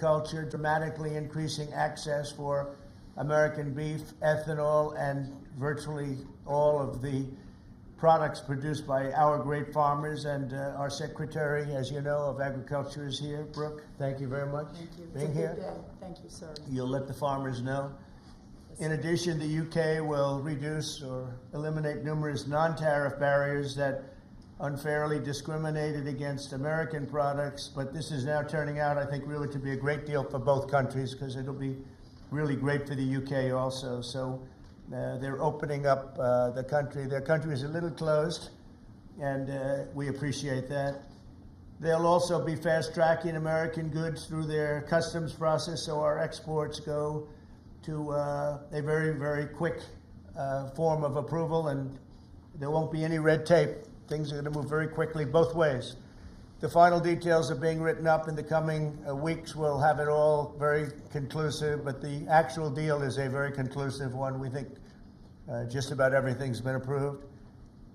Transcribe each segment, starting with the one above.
agriculture, dramatically increasing access for American beef, ethanol, and virtually all of the products produced by our great farmers. And our Secretary, as you know, of Agriculture is here. Brooke, thank you very much for being here. Thank you, sir. You'll let the farmers know. In addition, the UK will reduce or eliminate numerous non-tariff barriers that unfairly discriminated against American products, but this is now turning out, I think, really to be a great deal for both countries, because it'll be really great for the UK also. So they're opening up the country. Their country is a little closed, and we appreciate that. They'll also be fast-tracking American goods through their customs process, so our exports go to a very, very quick form of approval, and there won't be any red tape. Things are going to move very quickly both ways. The final details are being written up in the coming weeks. We'll have it all very conclusive, but the actual deal is a very conclusive one. We think just about everything's been approved.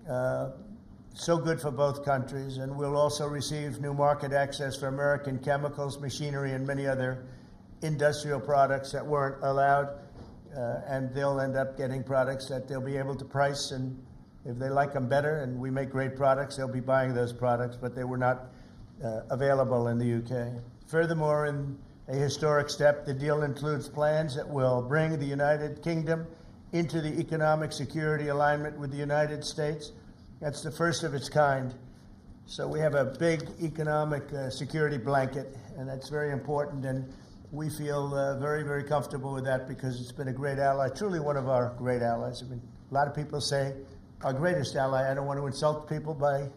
So good for both countries, and we'll also receive new market access for American chemicals, machinery, and many other industrial products that weren't allowed, and they'll end up getting products that they'll be able to price, and if they like them better and we make great products, they'll be buying those products, but they were not available in the UK. Furthermore, in a historic step, the deal includes plans that will bring the United Kingdom into the economic security alignment with the United States. That's the first of its kind. So we have a big economic security blanket, and that's very important, and we feel very, very comfortable with that because it's been a great ally, truly one of our great allies. I mean, a lot of people say our greatest ally. I don't want to insult people by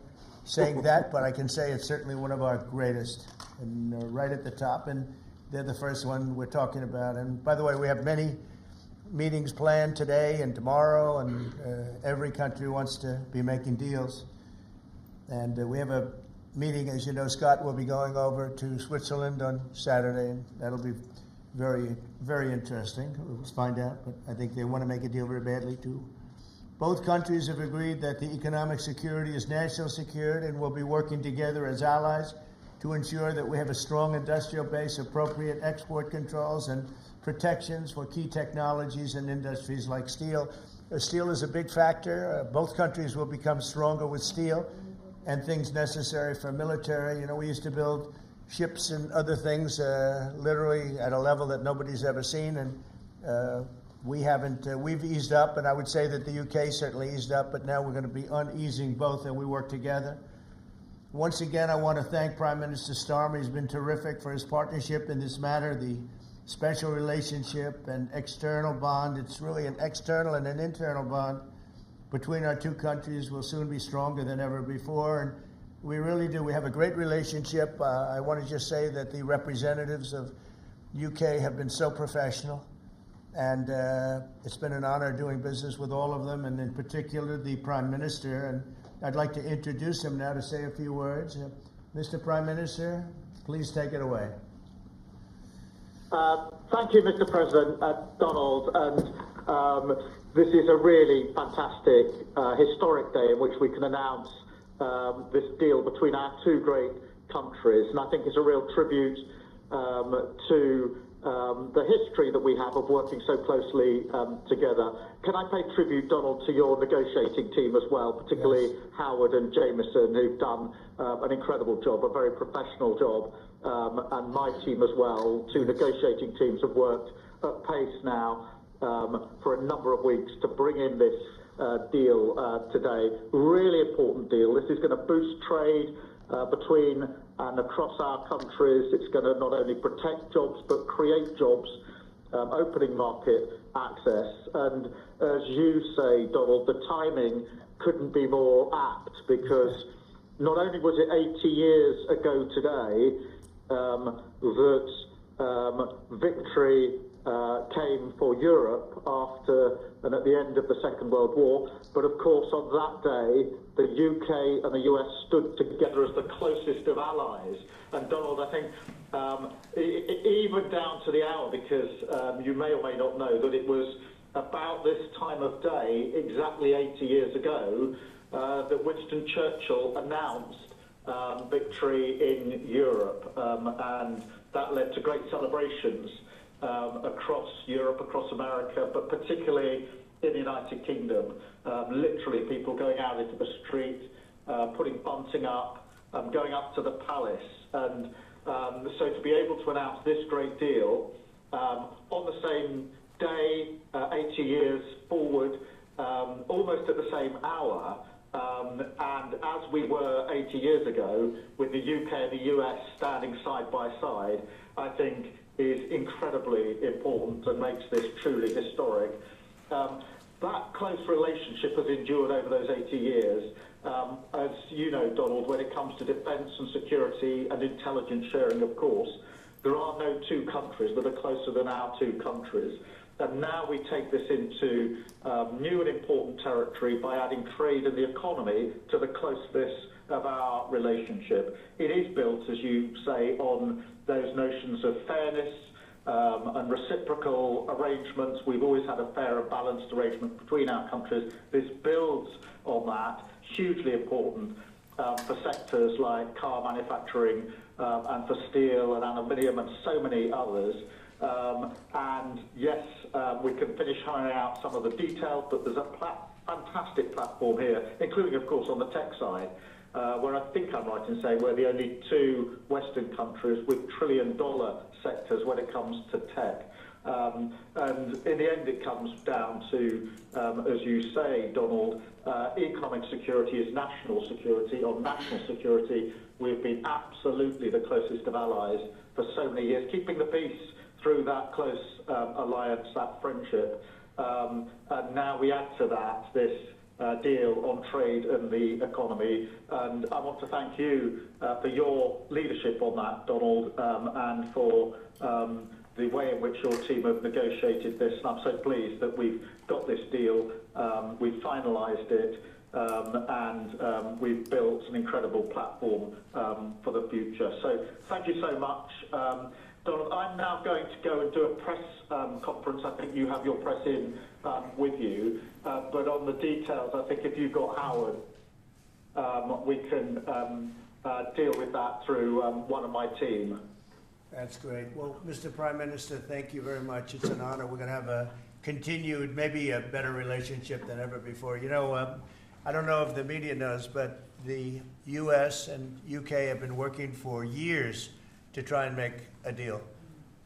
saying that, but I can say it's certainly one of our greatest, and right at the top, and they're the first one we're talking about. And by the way, we have many meetings planned today and tomorrow, and every country wants to be making deals. And we have a meeting, as you know, Scott will be going over to Switzerland on Saturday, and that'll be very, very interesting. We'll find out, but I think they want to make a deal very badly too. Both countries have agreed that the economic security is national security, and will be working together as allies to ensure that we have a strong industrial base, appropriate export controls, and protections for key technologies and industries like steel. Steel is a big factor. Both countries will become stronger with steel and things necessary for military. You know, we used to build ships and other things literally at a level that nobody's ever seen, and we haven't, we've eased up, and I would say that the UK certainly eased up, but now we're going to be uneasing both, and we work together. Once again, I want to thank Prime Minister Starmer. He's been terrific for his partnership in this matter, the special relationship and external bond. It's really an external and an internal bond between our two countries will soon be stronger than ever before, and we really do. We have a great relationship. I want to just say that the representatives of UK have been so professional, and it's been an honor doing business with all of them, and in particular the Prime Minister. And I'd like to introduce him now to say a few words. Mr. Prime Minister, please take it away. Thank you, Mr. President, Donald. And this is a really fantastic, historic day in which we can announce this deal between our two great countries. And I think it's a real tribute to the history that we have of working so closely together. Can I pay tribute, Donald, to your negotiating team as well, particularly yes, Howard and Jameson, who've done an incredible job, a very professional job, and my team as well. Two negotiating teams have worked at pace now for a number of weeks to bring in this deal today. Really important deal. This is going to boost trade between and across our countries. It's going to not only protect jobs but create jobs, opening market access. And as you say, Donald, the timing couldn't be more apt, because not only was it 80 years ago today that victory came for Europe after and at the end of the Second World War, but of course on that day the UK and the US stood together as the closest of allies. And Donald, I think even down to the hour, because you may or may not know that it was about this time of day, exactly 80 years ago, that Winston Churchill announced victory in Europe, and that led to great celebrations across Europe, across America, but particularly in the United Kingdom. Literally people going out into the street, putting bunting up, going up to the palace. And so to be able to announce this great deal on the same day, 80 years forward, almost at the same hour, and as we were 80 years ago, with the UK and the US standing side by side, I think is incredibly important and makes this truly historic. That close relationship has endured over those 80 years. As you know, Donald, when it comes to defence and security and intelligence sharing, of course, there are no two countries that are closer than our two countries. And now we take this into new and important territory by adding trade and the economy to the closeness of our relationship. It is built, as you say, on those notions of fairness and reciprocal arrangements. We've always had a fair and balanced arrangement between our countries. This builds on that, hugely important for sectors like car manufacturing and for steel and aluminium and so many others. And yes, we can finish ironing out some of the details, but there's a fantastic platform here, including, of course, on the tech side, where I think I'm right in saying we're the only two Western countries with trillion-dollar sectors when it comes to tech. And in the end, it comes down to, as you say, Donald, economic security is national security. On national security, we've been absolutely the closest of allies for so many years, keeping the peace through that close alliance, that friendship. And now we add to that this deal on trade and the economy. And I want to thank you for your leadership on that, Donald, and for the way in which your team have negotiated this. And I'm so pleased that we've got this deal, we've finalised it, and we've built an incredible platform for the future. So thank you so much. Donald, I'm now going to go and do a press conference. I think you have your press in with you. But on the details, I think if you've got Howard, we can deal with that through one of my team. That's great. Well, Mr. Prime Minister, thank you very much. It's an honor. We're going to have a continued, maybe a better relationship than ever before. You know, I don't know if the media knows, but the U.S. and U.K. have been working for years to try and make a deal.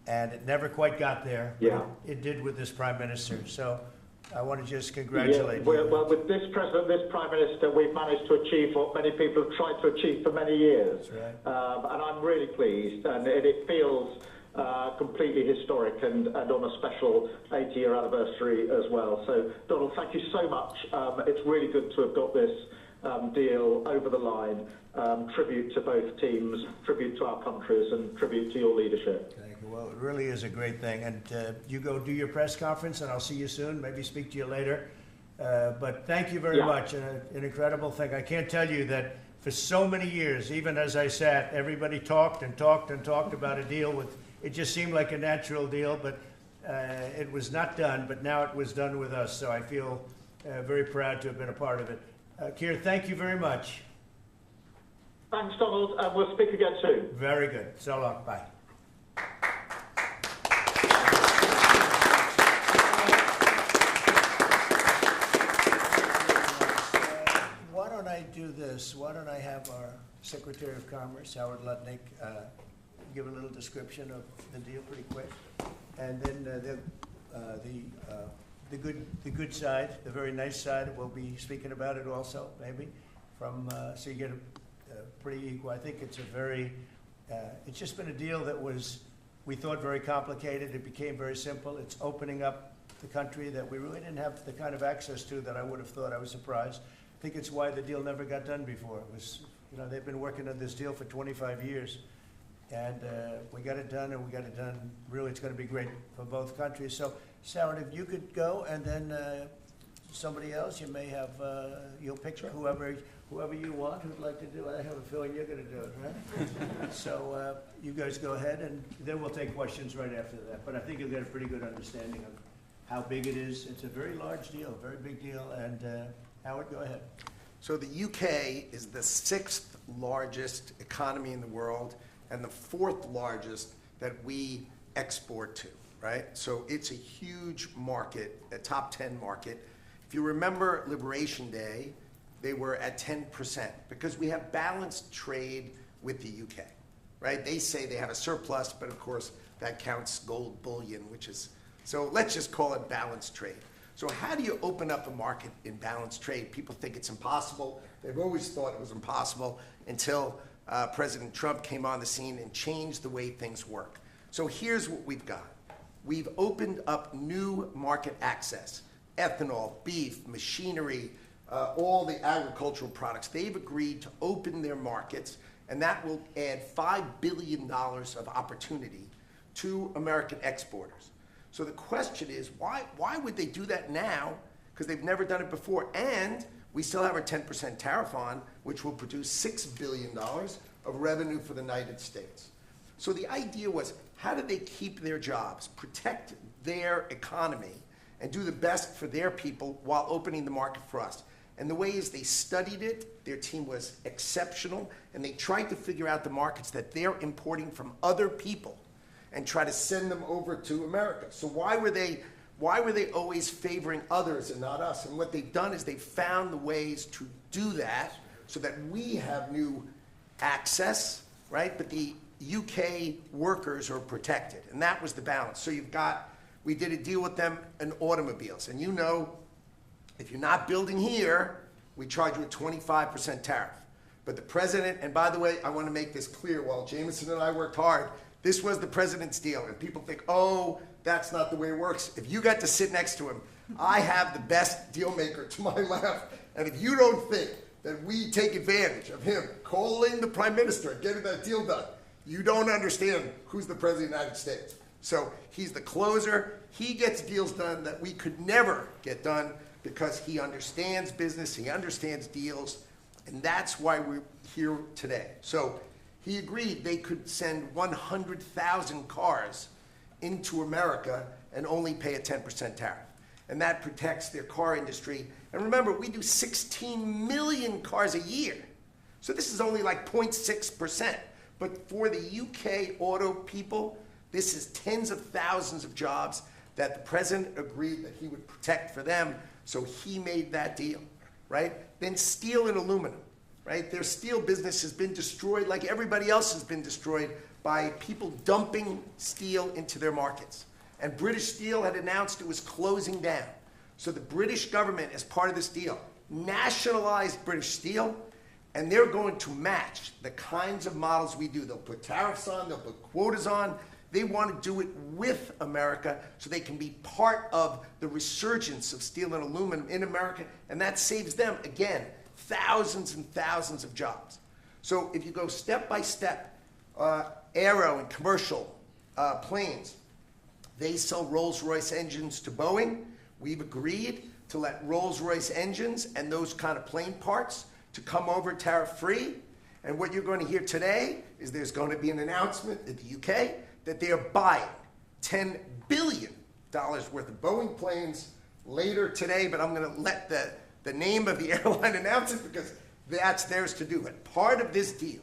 And it never quite got there. Yeah. It did with this Prime Minister. So I want to just congratulate you. Well, with this President, this Prime Minister, we've managed to achieve what many people have tried to achieve for many years. That's right. And I'm really pleased, and it feels completely historic and on a special 80-year anniversary as well. So, Donald, thank you so much. It's really good to have got this deal over the line. Tribute to both teams, tribute to our countries, and tribute to your leadership. Thank you. Well, it really is a great thing. And you go do your press conference, and I'll see you soon. Maybe speak to you later. But thank you very much. And an incredible thing. I can't tell you that for so many years, even as I sat, everybody talked and talked and talked about a deal with. It just seemed like a natural deal, but it was not done. But now it was done with us. So I feel very proud to have been a part of it. Keir, thank you very much. Thanks, Donald, and we'll speak again soon. Very good. So long. Bye. Why don't I do this? Why don't I have our Secretary of Commerce, Howard Lutnick, give a little description of the deal pretty quick, and then the good side, the very nice side, we'll be speaking about it also, maybe, from so you get a pretty equal. I think it's a very, it's just been a deal that was, we thought, very complicated. It became very simple. It's opening up the country that we really didn't have the kind of access to that I would have thought. I was surprised. I think it's why the deal never got done before. It was, you know, they've been working on this deal for 25 years. And we got it done, and we got it done. Really, it's going to be great for both countries. So, Sarah, if you could go, and then somebody else, you may have, you'll pick whoever you want who'd like to do it. I have a feeling you're going to do it, right? So you guys go ahead, and then we'll take questions right after that. But I think you'll get a pretty good understanding of how big it is. It's a very large deal, a very big deal. And Howard, go ahead. So the UK is the 6th largest economy in the world and the 4th largest that we export to, right? So it's a huge market, a top 10 market. If you remember Liberation Day, they were at 10% because we have balanced trade with the UK, right? They say they have a surplus, but of course that counts gold bullion, which is, so let's just call it balanced trade. So how do you open up a market in balanced trade? People think it's impossible. They've always thought it was impossible until President Trump came on the scene and changed the way things work. So here's what we've got. We've opened up new market access, ethanol, beef, machinery, all the agricultural products. They've agreed to open their markets, and that will add $5 billion of opportunity to American exporters. So the question is, why would they do that now? Because they've never done it before, and we still have our 10% tariff on, which will produce $6 billion of revenue for the United States. So the idea was, how do they keep their jobs, protect their economy, and do the best for their people while opening the market for us? And the way is they studied it, their team was exceptional, and they tried to figure out the markets that they're importing from other people and try to send them over to America. So why were they always favoring others and not us? And what they've done is they've found the ways to do that so that we have new access, right? But the UK workers are protected, and that was the balance. So we did a deal with them in automobiles, and you know, if you're not building here, we charge you a 25% tariff. But the president, and by the way, I want to make this clear, while Jameson and I worked hard, this was the president's deal, and people think, oh, that's not the way it works. If you got to sit next to him, I have the best deal maker to my left, and if you don't think that we take advantage of him calling the prime minister and getting that deal done, you don't understand who's the president of the United States. So he's the closer. He gets deals done that we could never get done because he understands business, he understands deals, and that's why we're here today. So he agreed they could send 100,000 cars into America and only pay a 10% tariff. And that protects their car industry. And remember, we do 16 million cars a year. So this is only like 0.6%. But for the UK auto people, this is tens of thousands of jobs that the president agreed that he would protect for them. So he made that deal, right? Then steel and aluminum, right? Their steel business has been destroyed like everybody else has been destroyed by people dumping steel into their markets. And British Steel had announced it was closing down. So the British government, as part of this deal, nationalized British Steel, and they're going to match the kinds of models we do. They'll put tariffs on, they'll put quotas on. They want to do it with America so they can be part of the resurgence of steel and aluminum in America, and that saves them, again, thousands and thousands of jobs. So if you go step by step, aero and commercial planes, they sell Rolls-Royce engines to Boeing. We've agreed to let Rolls-Royce engines and those kind of plane parts to come over tariff-free. And what you're going to hear today is there's going to be an announcement in the UK that they are buying $10 billion worth of Boeing planes later today, but I'm going to let the name of the airline announce it because that's theirs to do. And part of this deal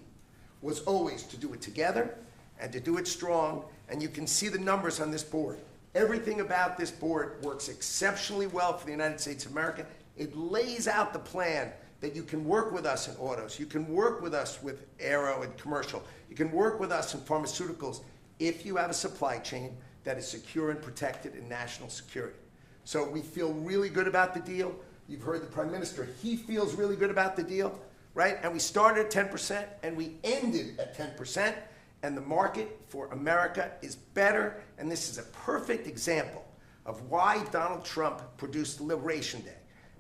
was always to do it together and to do it strong, and you can see the numbers on this board. Everything about this board works exceptionally well for the United States of America. It lays out the plan that you can work with us in autos, you can work with us with aero and commercial, you can work with us in pharmaceuticals if you have a supply chain that is secure and protected in national security. So we feel really good about the deal. You've heard the Prime Minister, he feels really good about the deal, right? And we started at 10% and we ended at 10%, and the market for America is better, and this is a perfect example of why Donald Trump produced Liberation Day.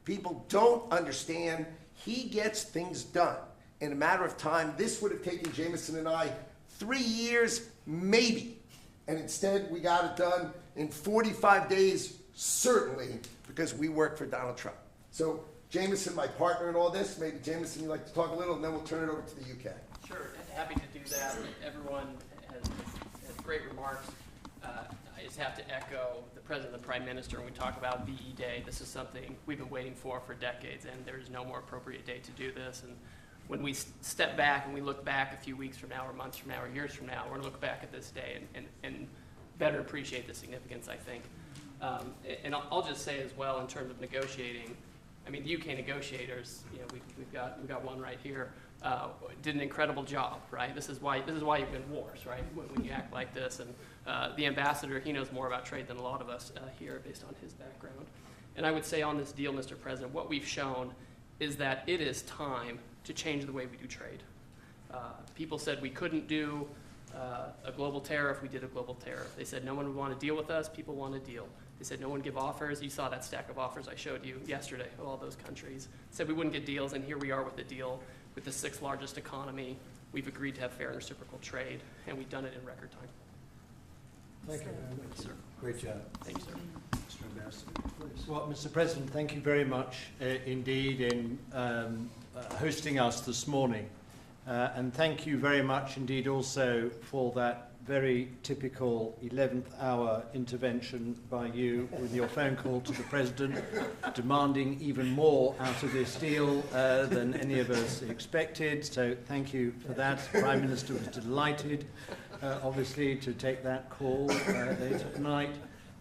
People don't understand. He gets things done in a matter of time. This would have taken Jameson and I 3 years, maybe. And instead, we got it done in 45 days, certainly, because we worked for Donald Trump. So, Jameson, my partner in all this, maybe Jameson, you'd like to talk a little, and then we'll turn it over to the UK. Sure, happy to do that. Everyone has great remarks. I just have to echo the President and the Prime Minister when we talk about VE Day. This is something we've been waiting for decades, and there is no more appropriate day to do this. And when we step back and we look back a few weeks from now or months from now or years from now, we're going to look back at this day and better appreciate the significance, I think. And I'll just say as well, in terms of negotiating, I mean, the UK negotiators, you know, we've got one right here, did an incredible job, right? This is why you win wars, right? When you act like this, and the ambassador, he knows more about trade than a lot of us here, based on his background. And I would say on this deal, Mr. President, what we've shown is that it is time to change the way we do trade. People said we couldn't do a global tariff. We did a global tariff. They said no one would want to deal with us. People want a deal. They said no one give offers. You saw that stack of offers I showed you yesterday of all those countries. Said we wouldn't get deals, and here we are with a deal with the 6th largest economy. We've agreed to have fair and reciprocal trade, and we've done it in record time. Thank you very much. Sir. Great job. Thank you, sir. Mr. Ambassador, please. Well, Mr. President, thank you very much indeed in hosting us this morning. And thank you very much indeed also for that very typical 11th hour intervention by you with your phone call to the President, demanding even more out of this deal than any of us expected. So thank you for that. The Prime Minister was delighted, obviously, to take that call later tonight.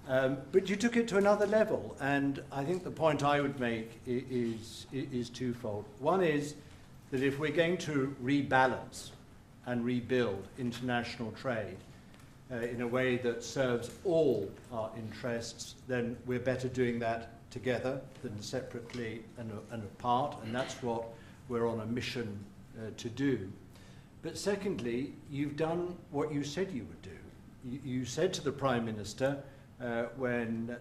But you took it to another level, and I think the point I would make is twofold. One is that if we're going to rebalance and rebuild international trade in a way that serves all our interests, then we're better doing that together than separately and apart, and that's what we're on a mission to do. But secondly, you've done what you said you would do. You said to the Prime Minister when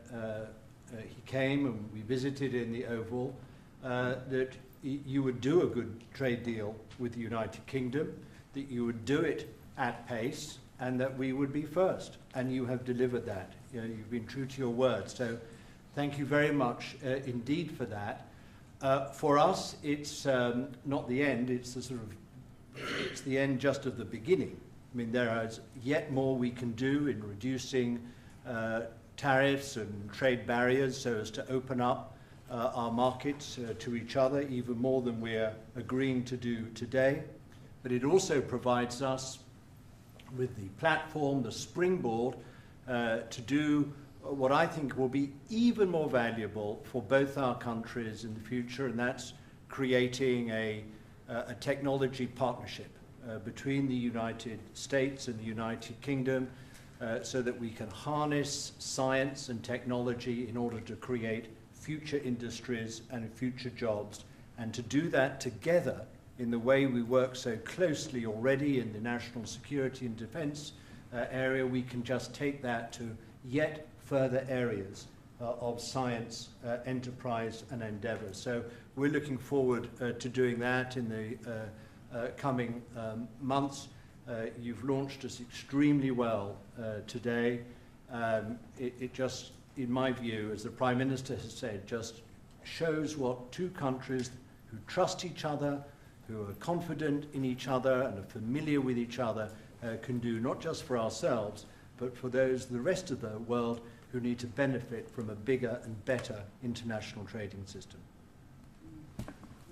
he came and we visited in the Oval that you would do a good trade deal with the United Kingdom, that you would do it at pace, and that we would be first. And you have delivered that. You know, you've been true to your word. So thank you very much indeed for that. For us, it's not the end. It's it's the end just of the beginning. I mean, there is yet more we can do in reducing tariffs and trade barriers so as to open up our markets to each other even more than we're agreeing to do today. But it also provides us with the platform, the springboard, to do what I think will be even more valuable for both our countries in the future, and that's creating a technology partnership between the United States and the United Kingdom so that we can harness science and technology in order to create future industries and future jobs, and to do that together in the way we work so closely already in the national security and defense area. We can just take that to yet further areas of science, enterprise and endeavour. So we're looking forward to doing that in the coming months. You've launched us extremely well today. It just, in my view, as the Prime Minister has said, just shows what two countries who trust each other, who are confident in each other and are familiar with each other can do, not just for ourselves, but for the rest of the world who need to benefit from a bigger and better international trading system.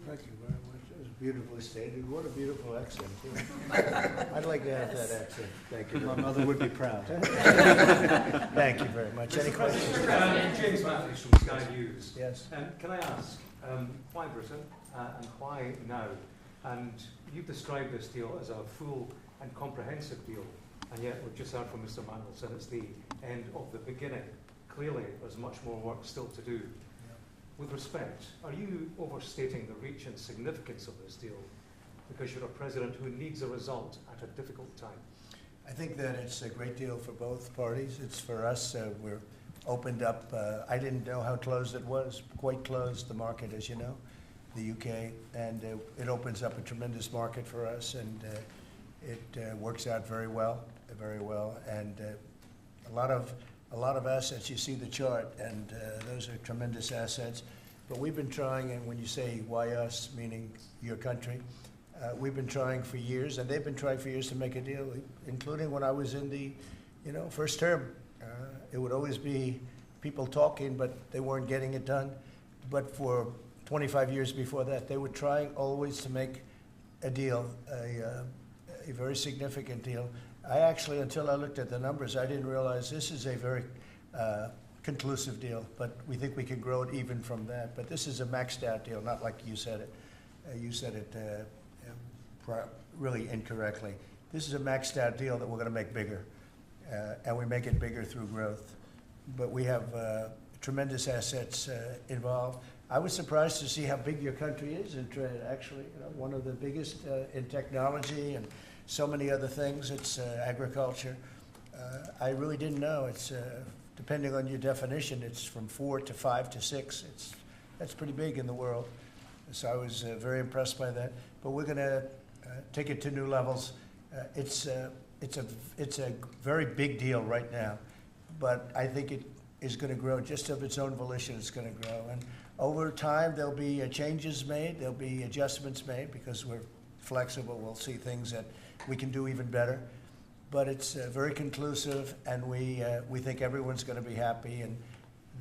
Thank you very much. That was beautifully stated. What a beautiful accent, too. I'd like to have that accent. Thank you. My mother would be proud. Thank you very much. Any questions? James Matthews from Sky News. Yes. Can I ask, why Britain and why now? And you've described this deal as a full and comprehensive deal, and yet we've just heard from Mr. Mandelson it's the end of the beginning. Clearly, there's much more work still to do. With respect, are you overstating the reach and significance of this deal because you're a president who needs a result at a difficult time? I think that it's a great deal for both parties. It's for us. We're opened up. I didn't know how closed it was. Quite closed, the market, as you know, the UK. And it opens up a tremendous market for us. And it works out very well, And a lot of assets. You see the chart, and those are tremendous assets. But we've been trying, and when you say why us, meaning your country, we've been trying for years, and they've been trying for years to make a deal, including when I was in the, first term. It would always be people talking, but they weren't getting it done. But for 25 years before that, they were trying always to make a deal, a very significant deal. I actually, until I looked at the numbers, I didn't realize this is a very conclusive deal, but we think we can grow it even from that. But this is a maxed out deal, not like you said it. You said it really incorrectly. This is a maxed out deal that we're going to make bigger, and we make it bigger through growth. But we have tremendous assets involved. I was surprised to see how big your country is in trade, actually. You know, one of the biggest in technology and so many other things. It's agriculture. I really didn't know. It's depending on your definition, it's from 4 to 5 to 6. That's pretty big in the world. So I was very impressed by that. But we're going to take it to new levels. It's a very big deal right now, but I think it is going to grow just of its own volition. It's going to grow, and over time there'll be changes made. There'll be adjustments made because we're flexible. We'll see things that we can do even better. But it's very conclusive, and we think everyone's going to be happy, and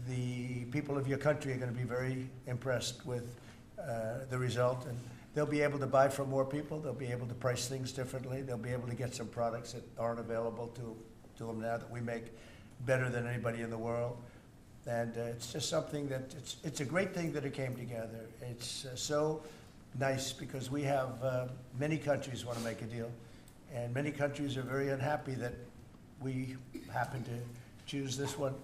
the people of your country are going to be very impressed with the result, and they'll be able to buy from more people. They'll be able to price things differently. They'll be able to get some products that aren't available to them now that we make better than anybody in the world. And it's just something that it's a great thing that it came together. It's so nice because we have many countries want to make a deal. And many countries are very unhappy that we happen to choose this one,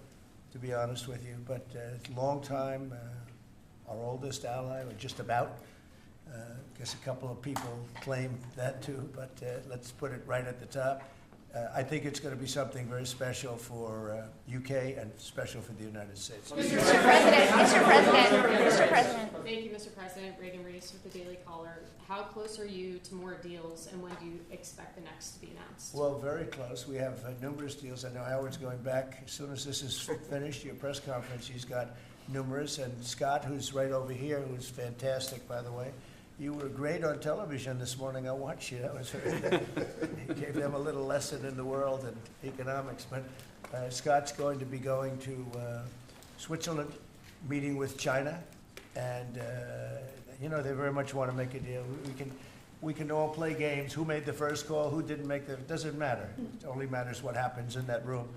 to be honest with you. But it's a long time, our oldest ally, or just about. I guess a couple of people claim that too, but let's put it right at the top. I think it's going to be something very special for UK and special for the United States. Mr. President, Mr. President, Mr. President. Thank you, Mr. President. Reagan Reese with the Daily Caller. How close are you to more deals, and when do you expect the next to be announced? Well, very close. We have numerous deals. I know Howard's going back. As soon as this is finished, your press conference, he's got numerous. And Scott, who's right over here, who's fantastic, by the way. You were great on television this morning. I watched you. That was very good. You gave them a little lesson in the world and economics. But Scott's going to be going to Switzerland, meeting with China, and you know, they very much want to make a deal. We can all play games. Who made the first call? Who didn't make the? It doesn't matter. It only matters what happens in that room.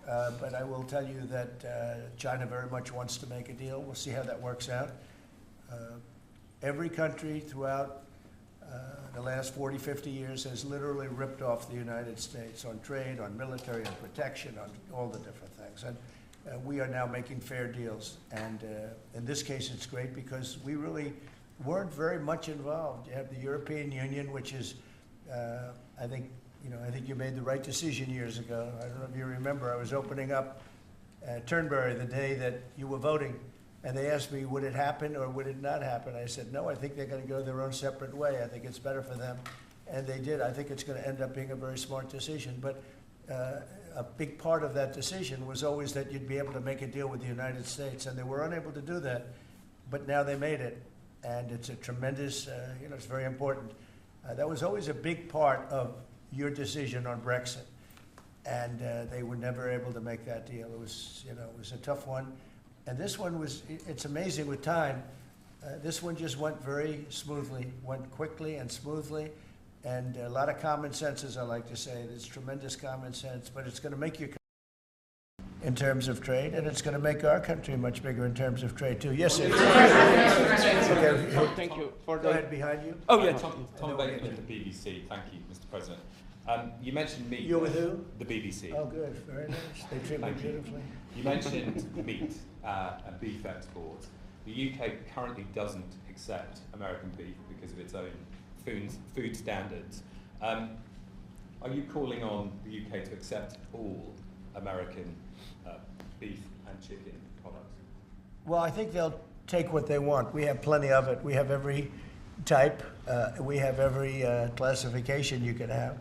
But I will tell you that China very much wants to make a deal. We'll see how that works out. Every country throughout the last 40, 50 years has literally ripped off the United States on trade, on military, on protection, on all the different things. And we are now making fair deals. And in this case, it's great because we really weren't very much involved. You have the European Union, which is, I think you made the right decision years ago. I don't know if you remember, I was opening up Turnberry the day that you were voting. And they asked me, would it happen or would it not happen? I said, no, I think they're going to go their own separate way. I think it's better for them. And they did. I think it's going to end up being a very smart decision. But a big part of that decision was always that you'd be able to make a deal with the United States. And they were unable to do that. But now they made it. And it's a tremendous, it's very important. That was always a big part of your decision on Brexit. And they were never able to make that deal. It was a tough one. And this one it's amazing with time. This one just went very smoothly, went quickly and smoothly, and a lot of common sense, as I like to say. There's tremendous common sense, but it's going to make your country in terms of trade, and it's going to make our country much bigger in terms of trade, too. Yes, sir. Okay. Thank you. Go ahead, behind you. Oh, yeah, Tom Baker with the BBC. Thank you, Mr. President. You mentioned meat. You're with who? The BBC. Oh, good. Very nice. They treat me beautifully. You mentioned meat and beef exports. The UK currently doesn't accept American beef because of its own food standards. Are you calling on the UK to accept all American beef and chicken products? Well, I think they'll take what they want. We have plenty of it. We have every type. We have every classification you can have.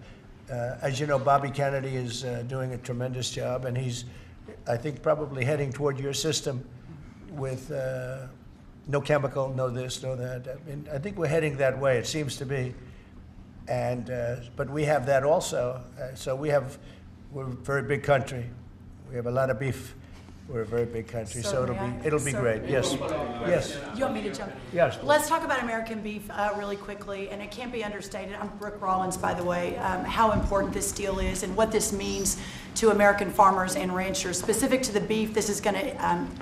As you know, Bobby Kennedy is doing a tremendous job, and he's, I think, probably heading toward your system with no chemical, no this, no that. I mean, I think we're heading that way, it seems to be. And but we have that also. So we're a very big country. We have a lot of beef. We're a very big country, So so may I? it'll be So- great. Yes, yes, You want me to jump? yes. Let's talk about American beef really quickly, and it can't be understated. I'm Brooke Rollins, by the way, how important this deal is and what this means to American farmers and ranchers. Specific to the beef, this is going to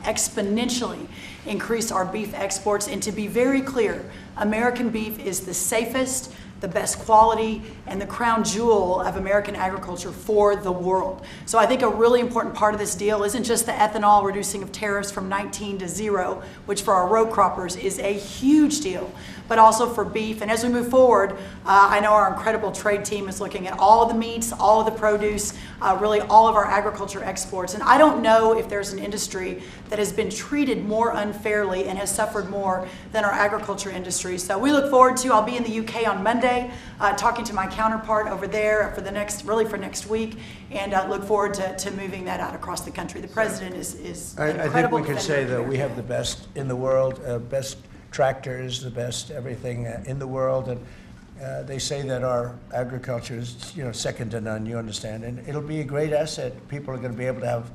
exponentially increase our beef exports. And to be very clear, American beef is the safest, the best quality, and the crown jewel of American agriculture for the world. So I think a really important part of this deal isn't just the ethanol reducing of tariffs from 19 to 0, which for our row croppers is a huge deal, but also for beef. And as we move forward, I know our incredible trade team is looking at all of the meats, all of the produce, really all of our agriculture exports. And I don't know if there's an industry that has been treated more unfairly and has suffered more than our agriculture industry. So we look forward to, I'll be in the UK on Monday, talking to my counterpart over there for next week, and look forward to moving that out across the country. The president is an I think incredible we can defender say of that we America. have the best in the world, best tractors, the best everything in the world, and they say that our agriculture is, second to none. You understand, and it'll be a great asset. People are going to be able to have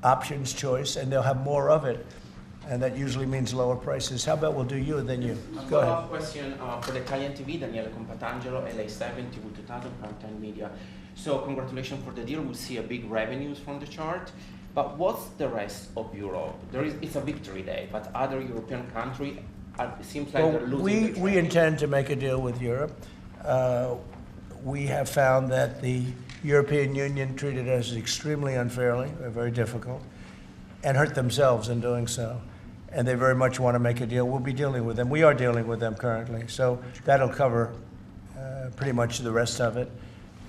options, choice, and they'll have more of it, and that usually means lower prices. How about we'll do you and then you? Go ahead. Question for the Italian TV, Daniele Compatangelo, LA7, TV 2000, Primetime Media. So congratulations for the deal. We'll see a big revenues from the chart. But what's the rest of Europe? It's a victory day, but other European countries, it seems like they're losing the we trade. intend to make a deal with Europe. We have found that the European Union treated us extremely unfairly, very difficult, and hurt themselves in doing so. And they very much want to make a deal. We'll be dealing with them. We are dealing with them currently. So that'll cover pretty much the rest of it.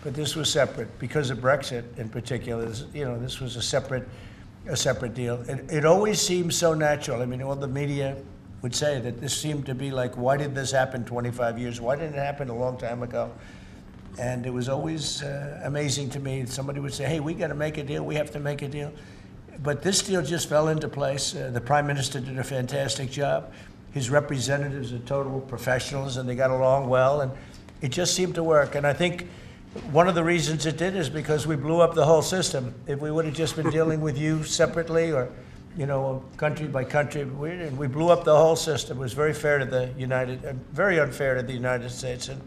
But this was separate because of Brexit in particular. This was a separate deal. It always seems so natural. I mean, all the media would say that this seemed to be like, why did this happen 25 years? Why didn't it happen a long time ago? And it was always amazing to me. Somebody would say, hey, we got to make a deal. We have to make a deal. But this deal just fell into place. The Prime Minister did a fantastic job. His representatives are total professionals, and they got along well. And it just seemed to work. And I think one of the reasons it did is because we blew up the whole system. If we would have just been dealing with you separately or, country by country, we blew up the whole system. It was very fair to very unfair to the United States. And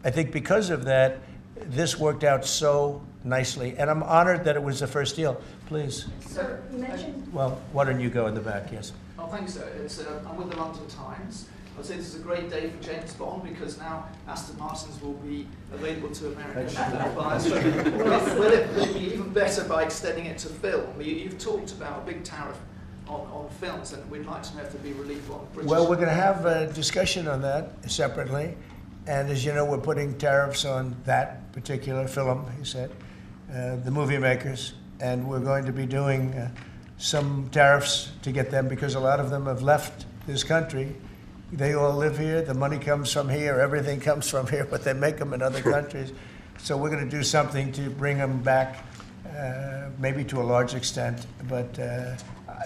I think because of that, this worked out so nicely. And I'm honored that it was the first deal. Please. Sir, you mentioned... Well, why don't you go in the back, yes. Oh, thanks, sir. I'm with the London Times. I'd say this is a great day for James Bond because now Aston Martins will be available to American buyers. Will it be even better by extending it to film? You've talked about a big tariff on films, and we'd like to know if there'd be relief on British... Well, we're going to have a discussion on that separately. And as you know, we're putting tariffs on that particular film, he said, the movie makers. And we're going to be doing some tariffs to get them because a lot of them have left this country. They all live here. The money comes from here. Everything comes from here, but they make them in other countries. So we're going to do something to bring them back, maybe to a large extent. But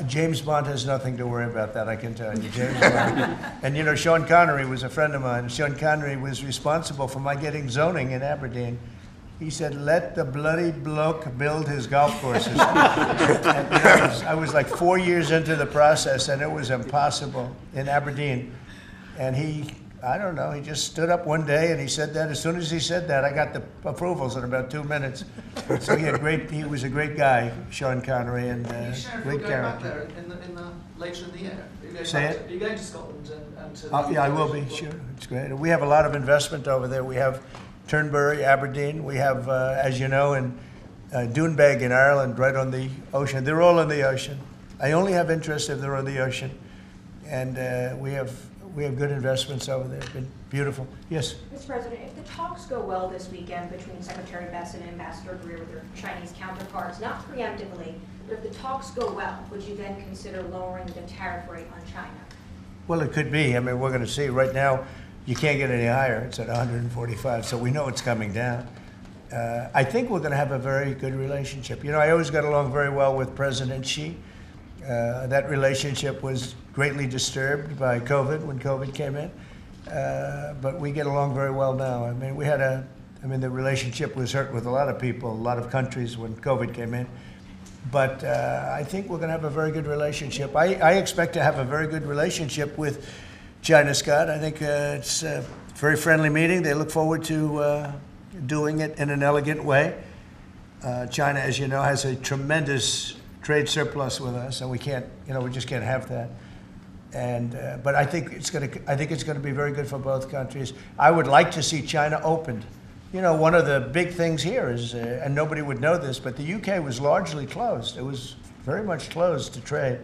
James Bond has nothing to worry about that, I can tell you. James Bond. And Sean Connery was a friend of mine. Sean Connery was responsible for my getting zoning in Aberdeen. He said, let the bloody bloke build his golf courses. And, I was like 4 years into the process, and it was impossible in Aberdeen. And he just stood up one day and he said that. As soon as he said that, I got the approvals in about 2 minutes. So he was a great guy, Sean Connery, and great character. Later in the year? Say Are you going to Scotland and to... Yeah, I will be, sure. It's great. We have a lot of investment over there. We have Turnberry, Aberdeen. We have, as you know, in Doonbeg in Ireland, right on the ocean. They're all on the ocean. I only have interest if they're on the ocean. And we have good investments over there. It's been beautiful. Yes? Mr. President, if the talks go well this weekend between Secretary Bessent and Ambassador Greer with their Chinese counterparts, not preemptively, but if the talks go well, would you then consider lowering the tariff rate on China? Well, it could be. I mean, we're going to see. Right now, you can't get any higher. It's at 145, so we know it's coming down. I think we're going to have a very good relationship. I always got along very well with President Xi. That relationship was greatly disturbed by COVID when COVID came in, but we get along very well now. I mean, the relationship was hurt with a lot of people, a lot of countries when COVID came in. But I think we're going to have a very good relationship. I expect to have a very good relationship with China, Scott. I think it's a very friendly meeting. They look forward to doing it in an elegant way. China, as you know, has a tremendous trade surplus with us, and we just can't have that. And but I think it's going to be very good for both countries. I would like to see China opened. You know, one of the big things here is, and nobody would know this, but the UK was largely closed. It was very much closed to trade,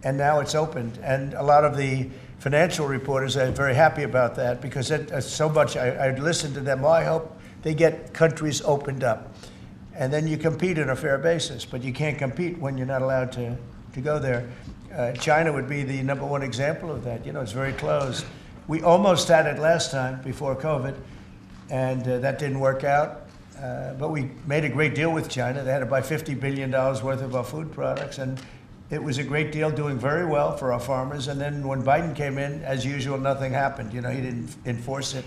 and now it's opened. And a lot of the financial reporters are very happy about that because so much. I'd listen to them. Well, I hope they get countries opened up, and then you compete on a fair basis. But you can't compete when you're not allowed to go there. China would be the number one example of that. You know, it's very closed. We almost had it last time before COVID, and that didn't work out. But we made a great deal with China. They had to buy $50 billion worth of our food products, and it was a great deal, doing very well for our farmers. And then when Biden came in, as usual, nothing happened. You know, he didn't enforce it,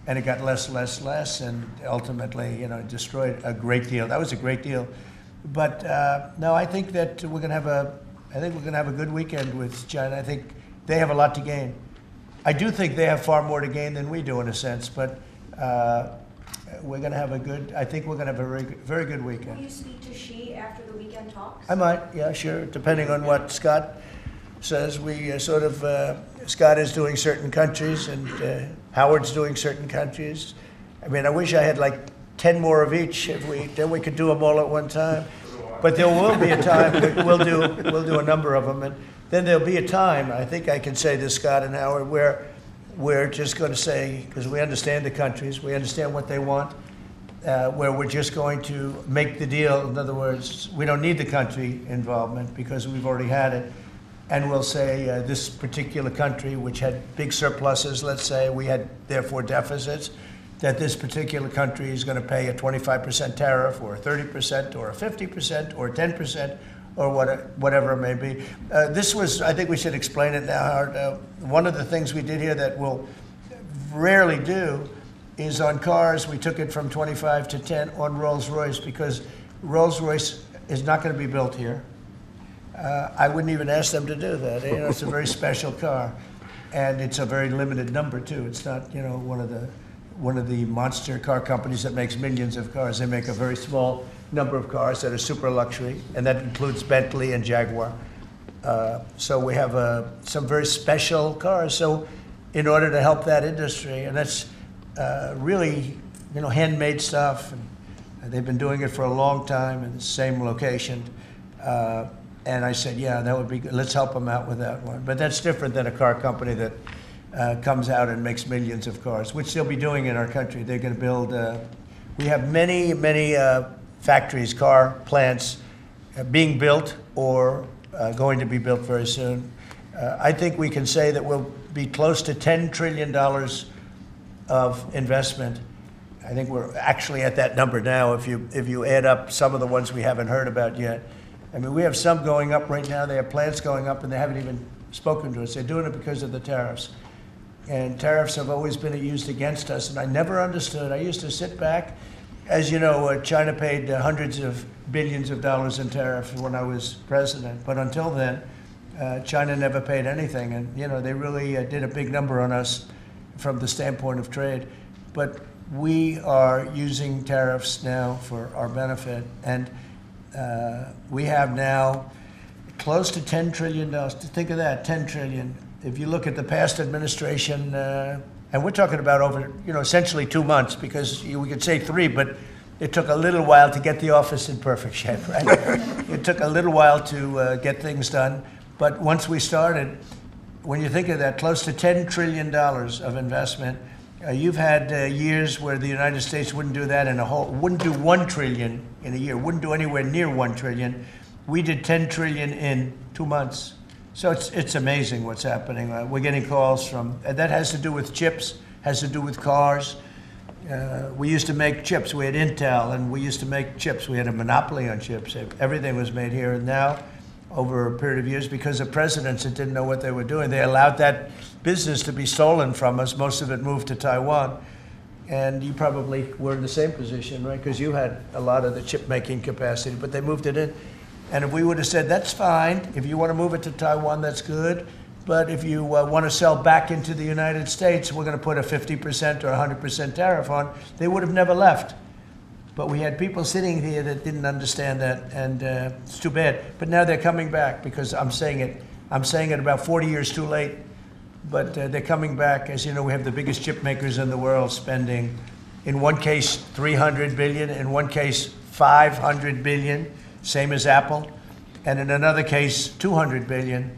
and it got less, and ultimately, you know, destroyed a great deal. That was a great deal. But no, I think that we're going to have a good weekend with China. I think they have a lot to gain. I do think they have far more to gain than we do in a sense, but we're going to have I think we're going to have a very, very good weekend. Will you speak to Xi after the weekend talks? I might, yeah, sure, depending on what Scott says. We Scott is doing certain countries, and Howard's doing certain countries. I mean, I wish I had like 10 more of each. Then we could do them all at one time. But there will be a time, we'll do a number of them, and then there'll be a time, I think I can say this, Scott and Howard, where we're just going to say, because we understand the countries, we understand what they want, where we're just going to make the deal. In other words, we don't need the country involvement because we've already had it. And we'll say this particular country, which had big surpluses, let's say, we had therefore deficits, that this particular country is going to pay a 25% tariff or a 30% or a 50% or 10% or whatever it may be. I think we should explain it now, Howard. One of the things we did here that we'll rarely do is on cars, we took it from 25 to 10 on Rolls-Royce because Rolls-Royce is not going to be built here. I wouldn't even ask them to do that. You know, it's a very special car, and it's a very limited number too. It's not, you know, one of the monster car companies that makes millions of cars. They make a very small number of cars that are super luxury, and that includes Bentley and Jaguar. So we have some very special cars. So in order to help that industry, and that's really, you know, handmade stuff, and they've been doing it for a long time in the same location. And I said, yeah, that would be good. Let's help them out with that one. But that's different than a car company that comes out and makes millions of cars, which they'll be doing in our country. They're going to build, we have many factories, car plants being built or going to be built very soon. I think we can say that we'll be close to $10 trillion of investment. I think we're actually at that number now if you add up some of the ones we haven't heard about yet. I mean, we have some going up right now. They have plants going up, and they haven't even spoken to us. They're doing it because of the tariffs. And tariffs have always been used against us, and I never understood. I used to sit back. As you know, China paid hundreds of billions of dollars in tariffs when I was president. But until then, China never paid anything. And, you know, they really did a big number on us from the standpoint of trade. But we are using tariffs now for our benefit. And we have now close to $10 trillion. Think of that, $10 trillion. If you look at the past administration, and we're talking about over, you know, essentially 2 months, because we could say 3, but it took a little while to get the office in perfect shape, right? It took a little while to get things done. But once we started, when you think of that, close to $10 trillion of investment, you've had years where the United States wouldn't do that wouldn't do $1 trillion in a year, wouldn't do anywhere near $1 trillion. We did $10 trillion in 2 months. So it's amazing what's happening. We're getting calls from, and that has to do with chips, has to do with cars. We used to make chips. We had Intel, and we used to make chips. We had a monopoly on chips. Everything was made here. And now, over a period of years, because of presidents that didn't know what they were doing, they allowed that business to be stolen from us. Most of it moved to Taiwan. And you probably were in the same position, right? Because you had a lot of the chip-making capacity, but they moved it in. And if we would have said, that's fine, if you want to move it to Taiwan, that's good, but if you want to sell back into the United States, we're going to put a 50% or 100% tariff on, they would have never left. But we had people sitting here that didn't understand that, and it's too bad. But now they're coming back, because I'm saying it about 40 years too late, but they're coming back. As you know, we have the biggest chip makers in the world spending, in one case, $300 billion, in one case, $500 billion, same as Apple, and in another case, $200 billion.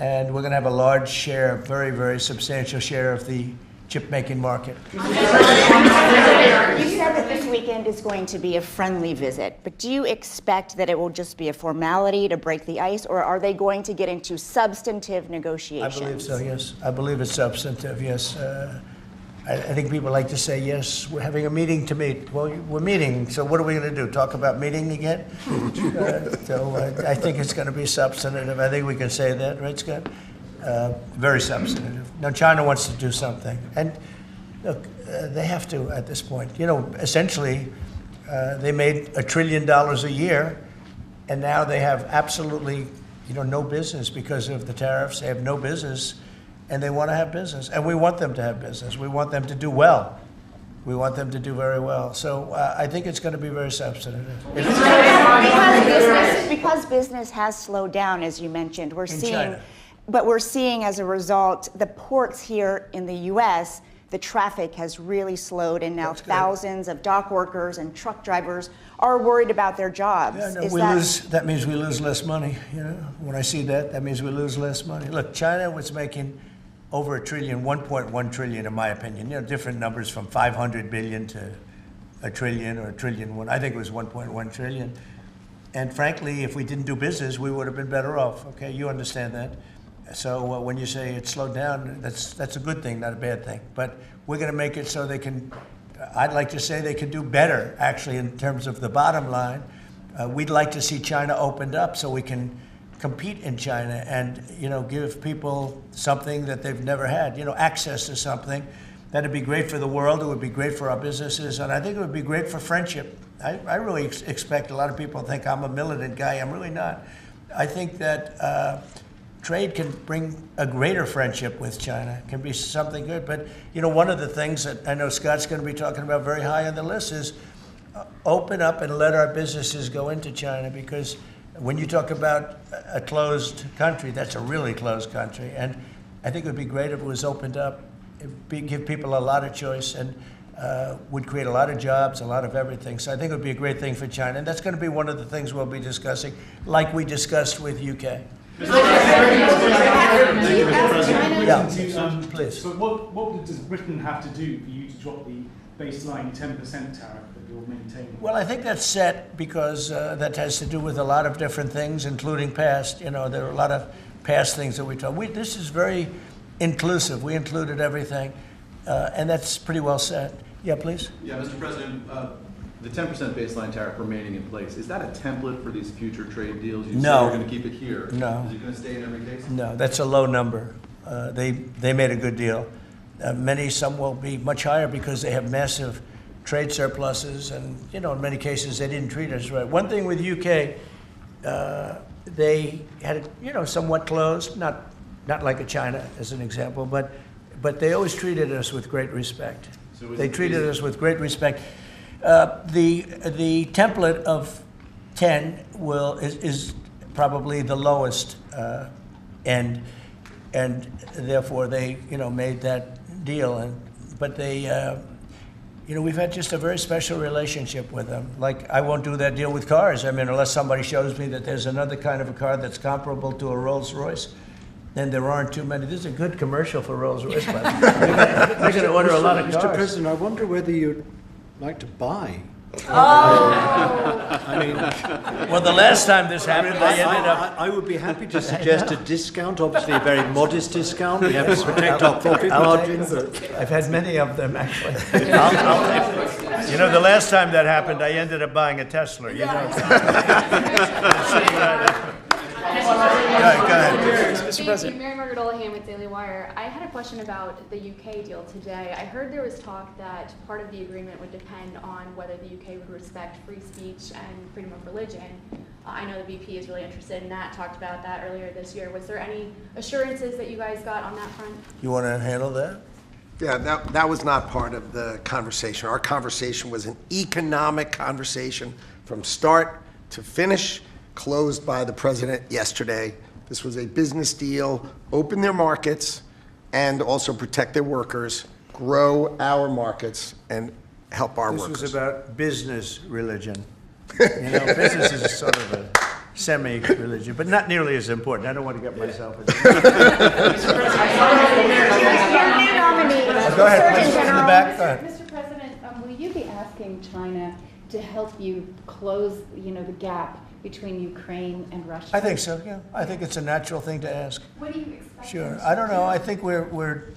And we're going to have a large share, very, very substantial share of the chip-making market. You said that this weekend is going to be a friendly visit, but do you expect that it will just be a formality to break the ice, or are they going to get into substantive negotiations? I believe so, yes. I believe it's substantive, yes. I think people like to say, yes, we're having a meeting to meet. Well, we're meeting, so what are we going to do, talk about meeting again? I think it's going to be substantive. I think we can say that, right, Scott? Very substantive. Now, China wants to do something. And look, they have to at this point. You know, essentially, they made $1 trillion a year, and now they have absolutely, no business because of the tariffs. They have no business, and they want to have business. And we want them to have business. We want them to do well. We want them to do very well. So I think it's going to be very substantive. Because business has slowed down, as you mentioned, we're seeing. China. But we're seeing, as a result, the ports here in the U.S., the traffic has really slowed, and now thousands of dock workers and truck drivers are worried about their jobs. Yeah, no, that means we lose less money. When I see that, that means we lose less money. Look, China was making over $1 trillion, 1.1 trillion, in my opinion. Different numbers from 500 billion to $1 trillion or $1 trillion. I think it was 1.1 trillion. And frankly, if we didn't do business, we would have been better off. Okay, you understand that. So when you say it slowed down, that's a good thing, not a bad thing. But we're going to make it so they can, I'd like to say they can do better, actually, in terms of the bottom line. We'd like to see China opened up so we can compete in China and, give people something that they've never had, access to something. That'd be great for the world. It would be great for our businesses. And I think it would be great for friendship. I really expect a lot of people think I'm a militant guy. I'm really not. I think that trade can bring a greater friendship with China. It can be something good. But, one of the things that I know Scott's going to be talking about very high on the list is open up and let our businesses go into China, because when you talk about a closed country, that's a really closed country. And I think it would be great if it was opened up. Give people a lot of choice, and would create a lot of jobs, a lot of everything. So I think it would be a great thing for China. And that's going to be one of the things we'll be discussing, like we discussed with UK. Please. So what does Britain have to do for you to drop the baseline 10% tariff that you're maintaining? Well, I think that's set because that has to do with a lot of different things, including past. There are a lot of past things that we talk. This is very inclusive. We included everything, and that's pretty well set. Yeah, please. Yeah, Mr. President, the 10% baseline tariff remaining in place, is that a template for these future trade deals? You No. say you're going to keep it here. No. Is it going to stay in every case? No, that's a low number. They made a good deal. Some will be much higher because they have massive trade surpluses, and in many cases they didn't treat us right. One thing with UK, they had it somewhat closed, not like a China as an example, but they always treated us with great respect. So they treated us with great respect. The template of 10 is probably the lowest end, and therefore they made that deal. But they we've had just a very special relationship with them. Like, I won't do that deal with cars. I mean, unless somebody shows me that there's another kind of a car that's comparable to a Rolls Royce. Then there aren't too many. This is a good commercial for Rolls Royce. They're going to order a lot of cars. Mr. President, I wonder whether you'd like to buy. I mean, well, the last time this happened, I ended up. I would be happy to suggest a discount, obviously a very modest discount. We have to protect our profit margin. I've had many of them, actually. The last time that happened, I ended up buying a Tesla. Go ahead. Thank President. you. Mary Margaret Olahan with Daily Wire. I had a question about the UK deal today. I heard there was talk that part of the agreement would depend on whether the UK would respect free speech and freedom of religion. I know the VP is really interested in that, talked about that earlier this year. Was there any assurances that you guys got on that front? You want to handle that? Yeah, that was not part of the conversation. Our conversation was an economic conversation from start to finish, closed by the president yesterday. This was a business deal, open their markets, and also protect their workers, grow our markets, and help our workers. This was about business religion. You know, business is sort of a semi-religion, but not nearly as important. I don't want to get myself into Your new nominee. Go ahead, please, in the back. Go ahead. Mr. President, will you be asking China to help you close, the gap between Ukraine and Russia? I think so, yeah. I think it's a natural thing to ask. What do you expect? Sure. I don't know. I think we're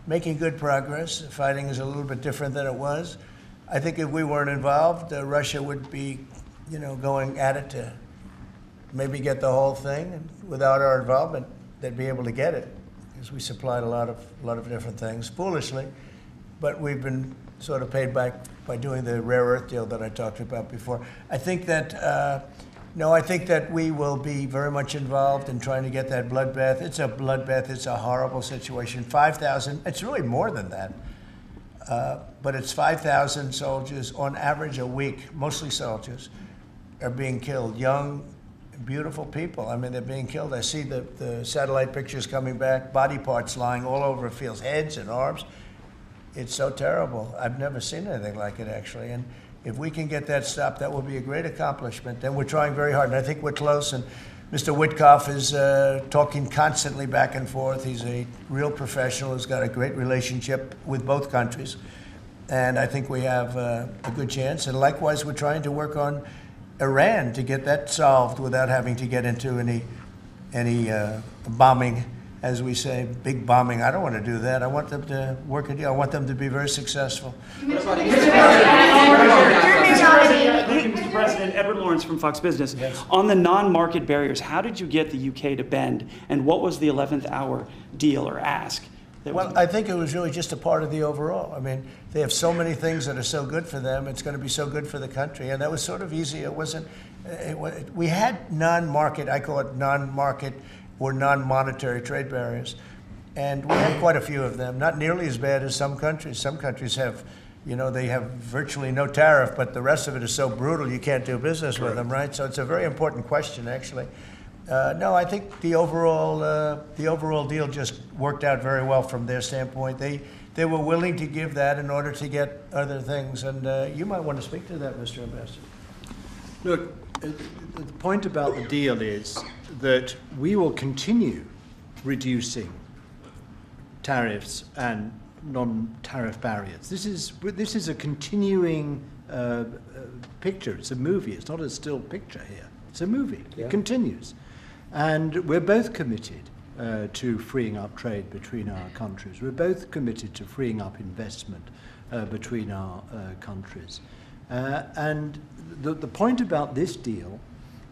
making good progress. Fighting is a little bit different than it was. I think if we weren't involved, Russia would be, going at it to maybe get the whole thing. And without our involvement, they'd be able to get it, because we supplied a lot of different things, foolishly. But we've been sort of paid back by doing the rare earth deal that I talked about before. I think that I think that we will be very much involved in trying to get that bloodbath. It's a bloodbath. It's a horrible situation. 5,000. It's really more than that. But it's 5,000 soldiers on average a week, mostly soldiers, are being killed. Young, beautiful people. I mean, they're being killed. I see the satellite pictures coming back, body parts lying all over fields, heads and arms. It's so terrible. I've never seen anything like it, actually. And if we can get that stopped, that will be a great accomplishment. And we're trying very hard. And I think we're close. And Mr. Witkoff is talking constantly back and forth. He's a real professional who's got a great relationship with both countries. And I think we have a good chance. And likewise, we're trying to work on Iran to get that solved without having to get into any bombing, as we say, big bombing. I don't want to do that. I want them to work a deal. I want them to be very successful. Mr. President, Edward Lawrence from Fox Business. Yes. On the non-market barriers, how did you get the UK to bend, and what was the 11th hour deal or ask? Well, I think it was really just a part of the overall. I mean, they have so many things that are so good for them. It's going to be so good for the country. And that was sort of easy. It wasn't, we had non-market, I call it non-market or non-monetary trade barriers. And we had quite a few of them, not nearly as bad as some countries. Some countries have, they have virtually no tariff, but the rest of it is so brutal you can't do business with them, right? So it's a very important question, actually. No, I think the overall deal just worked out very well from their standpoint. They were willing to give that in order to get other things. And you might want to speak to that, Mr. Ambassador. Look, the point about the deal is that we will continue reducing tariffs and non-tariff barriers. This is a continuing picture. It's a movie. It's not a still picture here. It's a movie. Yeah. It continues. And we're both committed to freeing up trade between our countries. We're both committed to freeing up investment between our countries. And the point about this deal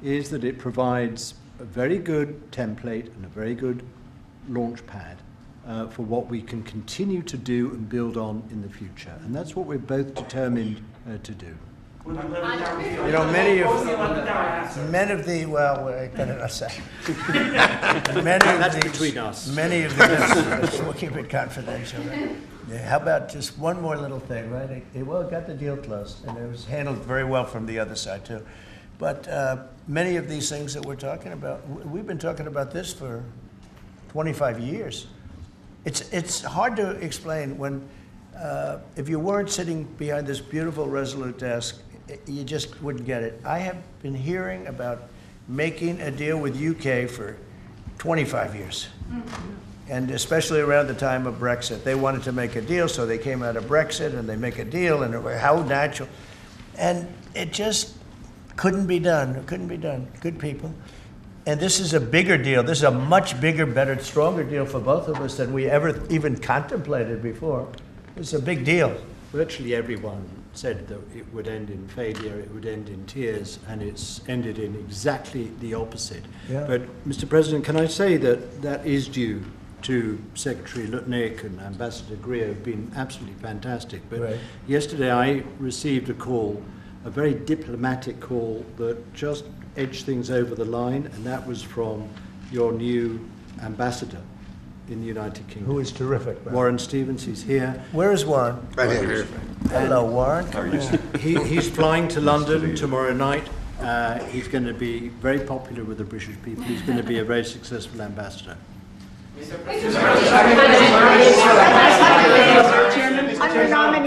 is that it provides a very good template and a very good launch pad for what we can continue to do and build on in the future. And that's what we're both determined to do. Many of the well, wait, better not say. That's between us. Many of the, we'll keep it confidential. Yeah, how about just one more little thing, right? It got the deal closed, and it was handled very well from the other side, too. But many of these things that we're talking about, we've been talking about this for 25 years. It's hard to explain when, if you weren't sitting behind this beautiful Resolute desk, you just wouldn't get it. I have been hearing about making a deal with UK for 25 years. And especially around the time of Brexit. They wanted to make a deal, so they came out of Brexit and they make a deal, and how natural. And it just couldn't be done. It couldn't be done. Good people. And this is a bigger deal. This is a much bigger, better, stronger deal for both of us than we ever even contemplated before. It's a big deal. Virtually everyone said that it would end in failure, it would end in tears, and it's ended in exactly the opposite. Yeah. But, Mr. President, can I say that that is due to Secretary Lutnick and Ambassador Greer, have been absolutely fantastic. But Right. yesterday I received a call, a very diplomatic call that just edged things over the line, and that was from your new ambassador in the United Kingdom. Who is terrific. Right? Warren Stevens, he's here. Where is Warren? Right here. Hello, Warren. He's flying to London tomorrow night. He's going to be very popular with the British people. He's going to be a very successful ambassador.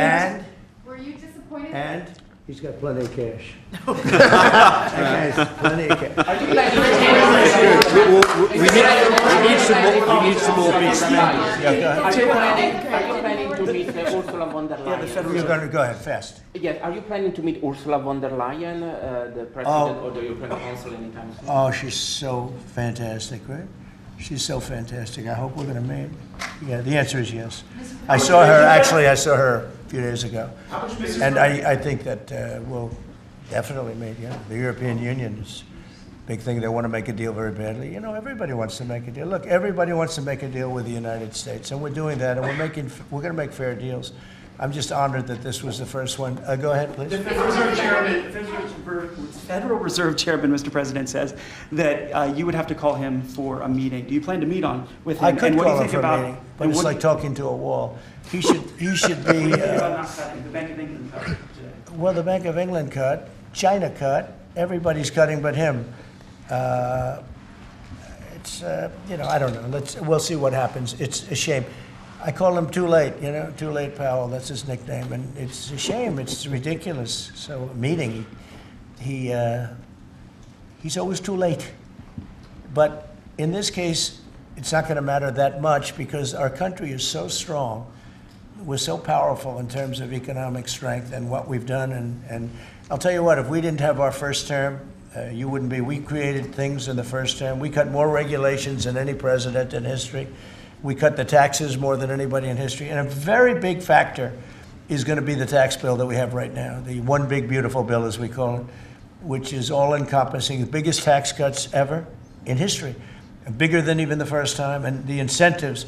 And? Were you disappointed? And? He's got plenty of cash. That guy's plenty of cash. We need some more beats. Are you planning to meet Ursula von der Leyen? You're going to go ahead, fast. Yes, are you planning to meet Ursula von der Leyen, the president of the European Council, anytime soon? Oh, she's so fantastic, right? She's so fantastic. I hope we're going to meet. Yeah, the answer is yes. I saw her a few days ago. And I think that we'll definitely meet, yeah. The European Union is a big thing. They want to make a deal very badly. You know, everybody wants to make a deal. Look, everybody wants to make a deal with the United States, and we're doing that, and we're going to make fair deals. I'm just honored that this was the first one. Go ahead, please. The Federal Reserve Chairman, Mr. President, says that you would have to call him for a meeting. Do you plan to meet with him? I could and what do call you him think for about, a meeting, but it's like talking to a wall. He should be. the Bank of England cut today. Well, the Bank of England cut, China cut, everybody's cutting but him. It's I don't know. We'll see what happens. It's a shame. I call him Too Late, Too Late Powell. That's his nickname, and it's a shame. It's ridiculous. So a meeting, he's always too late. But in this case, it's not going to matter that much because our country is so strong. We're so powerful in terms of economic strength and what we've done. And I'll tell you what, if we didn't have our first term, you wouldn't be. We created things in the first term. We cut more regulations than any president in history. We cut the taxes more than anybody in history. And a very big factor is going to be the tax bill that we have right now, the one big beautiful bill, as we call it, which is all-encompassing, the biggest tax cuts ever in history, bigger than even the first time. And the incentives,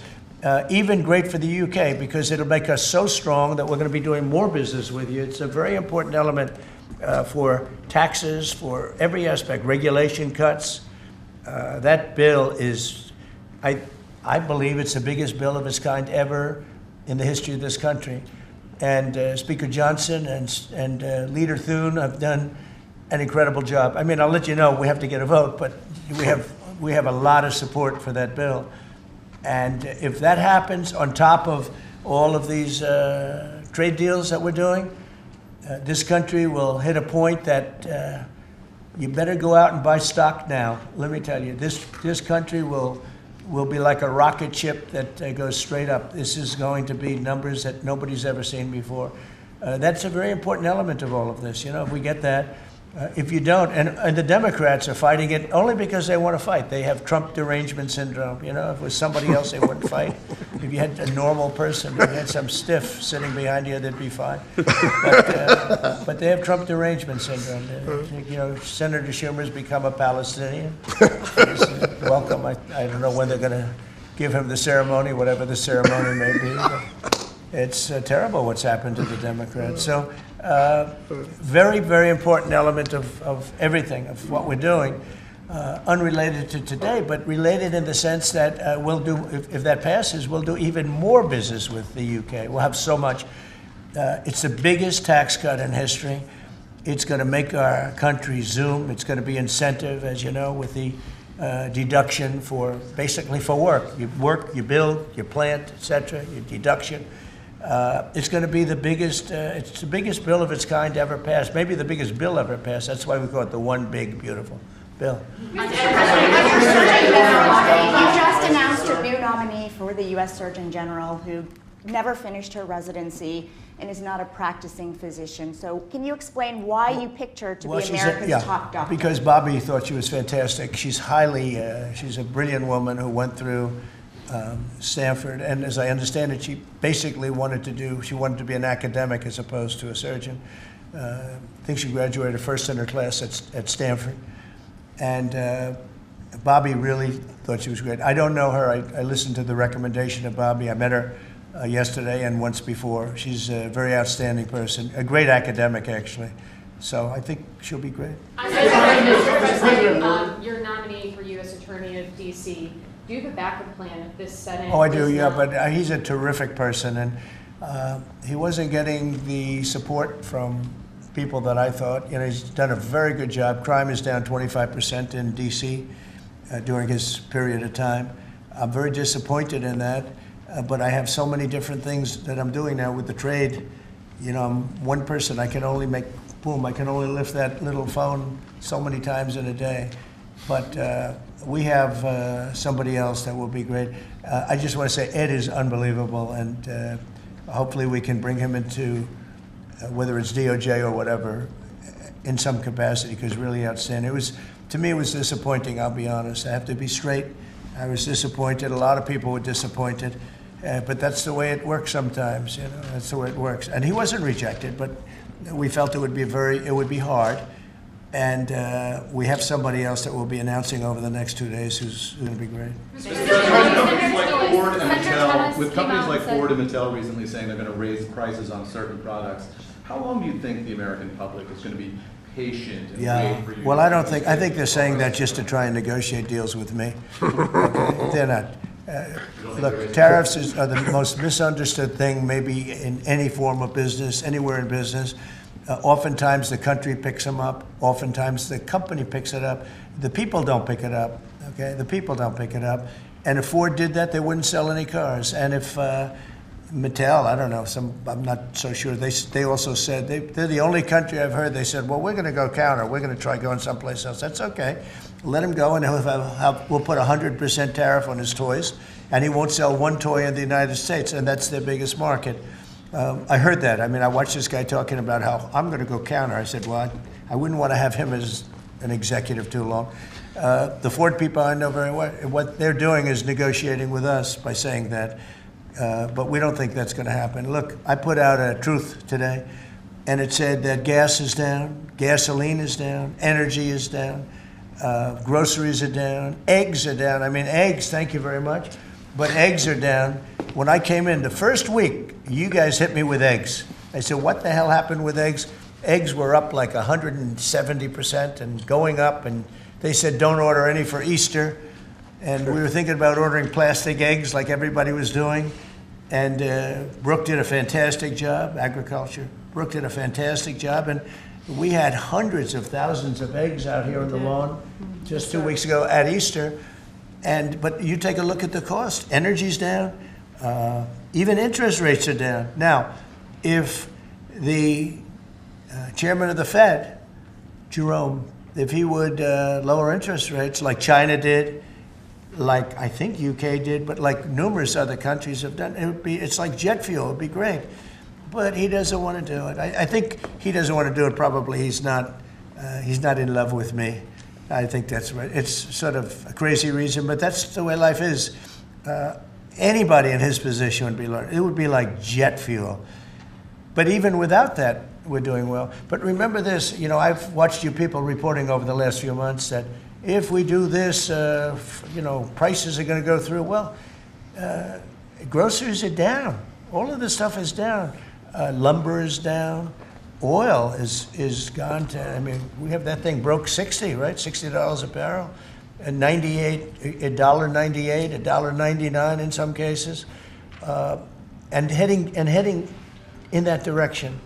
even great for the UK, because it'll make us so strong that we're going to be doing more business with you. It's a very important element for taxes, for every aspect, regulation cuts. That bill is, I believe it's the biggest bill of its kind ever in the history of this country. And Speaker Johnson and Leader Thune have done an incredible job. I mean, I'll let you know, we have to get a vote, but we have a lot of support for that bill. And if that happens on top of all of these trade deals that we're doing, this country will hit a point that you better go out and buy stock now. Let me tell you, this country will be like a rocket ship that goes straight up. This is going to be numbers that nobody's ever seen before. That's a very important element of all of this. If we get that, if you don't, and the Democrats are fighting it only because they want to fight. They have Trump derangement syndrome. If it was somebody else, they wouldn't fight. If you had a normal person, if you had some stiff sitting behind you, they'd be fine. But they have Trump derangement syndrome. Senator Schumer's become a Palestinian. Welcome. I don't know when they're going to give him the ceremony, whatever the ceremony may be. But it's terrible what's happened to the Democrats. So. Very, very important element of everything, of what we're doing, unrelated to today, but related in the sense that we'll do, if that passes, we'll do even more business with the UK. We'll have so much. It's the biggest tax cut in history. It's going to make our country zoom. It's going to be incentive, as you know, with the deduction basically for work. You work, you build, you plant, etc. Your deduction. It's going to be the biggest. It's the biggest bill of its kind ever passed. Maybe the biggest bill ever passed. That's why we call it the one big beautiful bill. You just announced a new nominee for the U.S. Surgeon General who never finished her residency and is not a practicing physician. So can you explain why you picked her to be America's top doctor? Because Bobby thought she was fantastic. She's she's a brilliant woman who went through Stanford, and as I understand it, she basically wanted to be an academic as opposed to a surgeon. I think she graduated first in her class at Stanford. And Bobby really thought she was great. I don't know her. I listened to the recommendation of Bobby. I met her yesterday and once before. She's a very outstanding person, a great academic, actually. So I think she'll be great. Your nominee for U.S. Attorney of D.C., do you have a backup plan if this Senate? Oh, I do, yeah, but he's a terrific person, and he wasn't getting the support from people that I thought. You know, he's done a very good job. Crime is down 25% in D.C. During his period of time. I'm very disappointed in that, but I have so many different things that I'm doing now with the trade. You know, I'm one person. I can only I can only lift that little phone so many times in a day. But we have somebody else that will be great. I just want to say Ed is unbelievable, and hopefully we can bring him into, whether it's DOJ or whatever, in some capacity, because really outstanding. To me, it was disappointing, I'll be honest. I have to be straight. I was disappointed. A lot of people were disappointed. But that's the way it works sometimes, you know. That's the way it works. And he wasn't rejected, but we felt it would be hard. And we have somebody else that we'll be announcing over the next 2 days who's going to be great. With companies like Ford and Mattel recently saying they're going to raise prices on certain products, how long do you think the American public is going to be patient and wait for you? Well, I think they're saying that just to try and negotiate deals with me. Okay? They're not. Look, tariffs are the most misunderstood thing maybe in any form of business, anywhere in business. Oftentimes the country picks them up. Oftentimes the company picks it up. The people don't pick it up. Okay, the people don't pick it up. And if Ford did that, they wouldn't sell any cars. And if Mattel, I don't know, I'm not so sure. They also said they're the only country I've heard. They said, well, we're going to go counter. We're going to try going someplace else. That's okay. Let him go, and we'll put 100% tariff on his toys, and he won't sell one toy in the United States, and that's their biggest market. I heard that. I mean, I watched this guy talking about how I'm going to go counter. I said, well, I wouldn't want to have him as an executive too long. The Ford people I know very well. What they're doing is negotiating with us by saying that, but we don't think that's going to happen. Look, I put out a truth today, and it said that gas is down, gasoline is down, energy is down, groceries are down, eggs are down. I mean, eggs, thank you very much, but eggs are down. When I came in the first week, you guys hit me with eggs. I said, what the hell happened with eggs? Eggs were up like 170% and going up, and they said don't order any for Easter. And we were thinking about ordering plastic eggs like everybody was doing. And Brooke did a fantastic job, agriculture. Brooke did a fantastic job, and we had hundreds of thousands of eggs out here on the lawn just 2 weeks ago at Easter. But you take a look at the cost. Energy's down. Even interest rates are down. Now, if the chairman of the Fed, Jerome, if he would lower interest rates like China did, like I think UK did, but like numerous other countries have done, it's like jet fuel. It would be great. But he doesn't want to do it. I think he doesn't want to do it. Probably he's not in love with me. I think that's right. It's sort of a crazy reason, but that's the way life is. Anybody in his position would be like jet fuel. But even without that, we're doing well. But remember this, you know, I've watched you people reporting over the last few months that if we do this, you know, prices are going to go through. Well, groceries are down. All of this stuff is down. Lumber is down. Oil is gone to, I mean, we have that thing broke 60, right? $60 a barrel. And $1.98, $1.99 in some cases, and heading in that direction.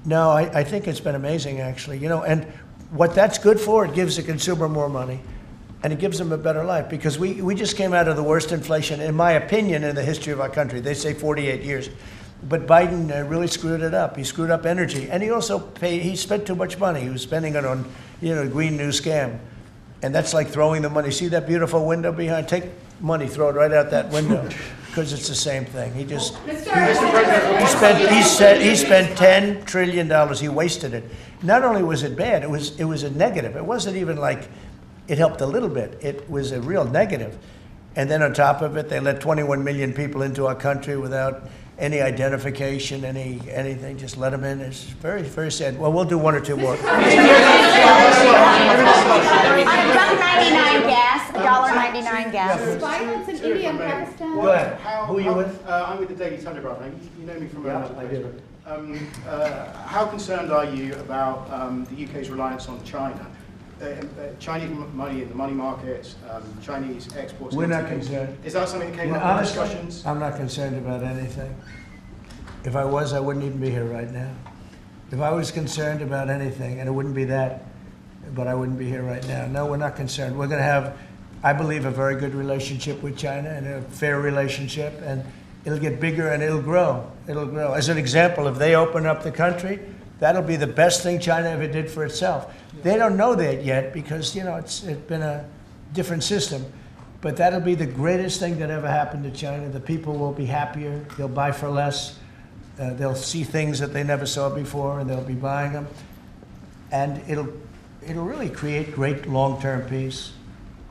No, I think it's been amazing, actually. You know, and what that's good for, it gives the consumer more money, and it gives them a better life, because we just came out of the worst inflation, in my opinion, in the history of our country. They say 48 years. But Biden really screwed it up. He screwed up energy, and he spent too much money. He was spending it on, you know, Green New Scam. And that's like throwing the money. See that beautiful window behind? Take money, throw it right out that window, because it's the same thing. He spent $10 trillion. He wasted it. Not only was it bad, it was a negative. It wasn't even like it helped a little bit. It was a real negative. And then on top of it, they let 21 million people into our country without any identification, anything, just let them in. It's very, very sad. Well, we'll do one or two more. $1.99 gas, $1.99 gas. Violence in India and Pakistan. Go ahead. Who are you with? I'm with the Daily Telegraph. You know me from another I place. do. How concerned are you about the UK's reliance on China? Chinese money in the money markets, Chinese exports. We're not concerned. Is that something that came up in Honestly, discussions? I'm not concerned about anything. If I was, I wouldn't even be here right now. If I was concerned about anything, and it wouldn't be that, but I wouldn't be here right now. No, we're not concerned. We're going to have, I believe, a very good relationship with China and a fair relationship, and it'll get bigger and it'll grow. It'll grow. As an example, if they open up the country, that'll be the best thing China ever did for itself. They don't know that yet because, it's been a different system. But that'll be the greatest thing that ever happened to China. The people will be happier. They'll buy for less. They'll see things that they never saw before, and they'll be buying them. And it'll really create great long-term peace.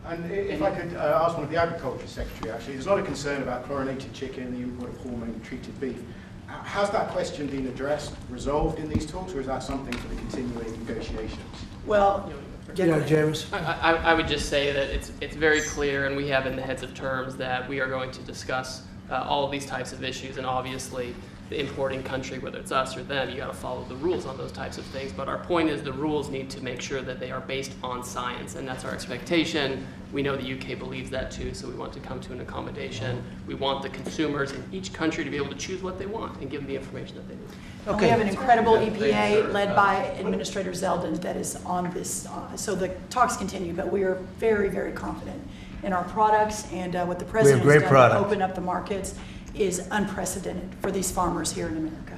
And if I could ask one of the Agriculture Secretary, actually, there's a lot of concern about chlorinated chicken, the import of hormone-treated beef. Has that question been addressed, resolved in these talks, or is that something for the continuing negotiations? Well, James. I would just say that it's very clear, and we have in the heads of terms that we are going to discuss all of these types of issues, and obviously the importing country, whether it's us or them, you got to follow the rules on those types of things. But our point is the rules need to make sure that they are based on science, and that's our expectation. We know the UK believes that too, so we want to come to an accommodation. We want the consumers in each country to be able to choose what they want and give them the information that they need. Okay. We have an incredible EPA led by Administrator Zeldin that is on this. So the talks continue, but we are very, very confident in our products, and what the President has done to open up the markets is unprecedented for these farmers here in America.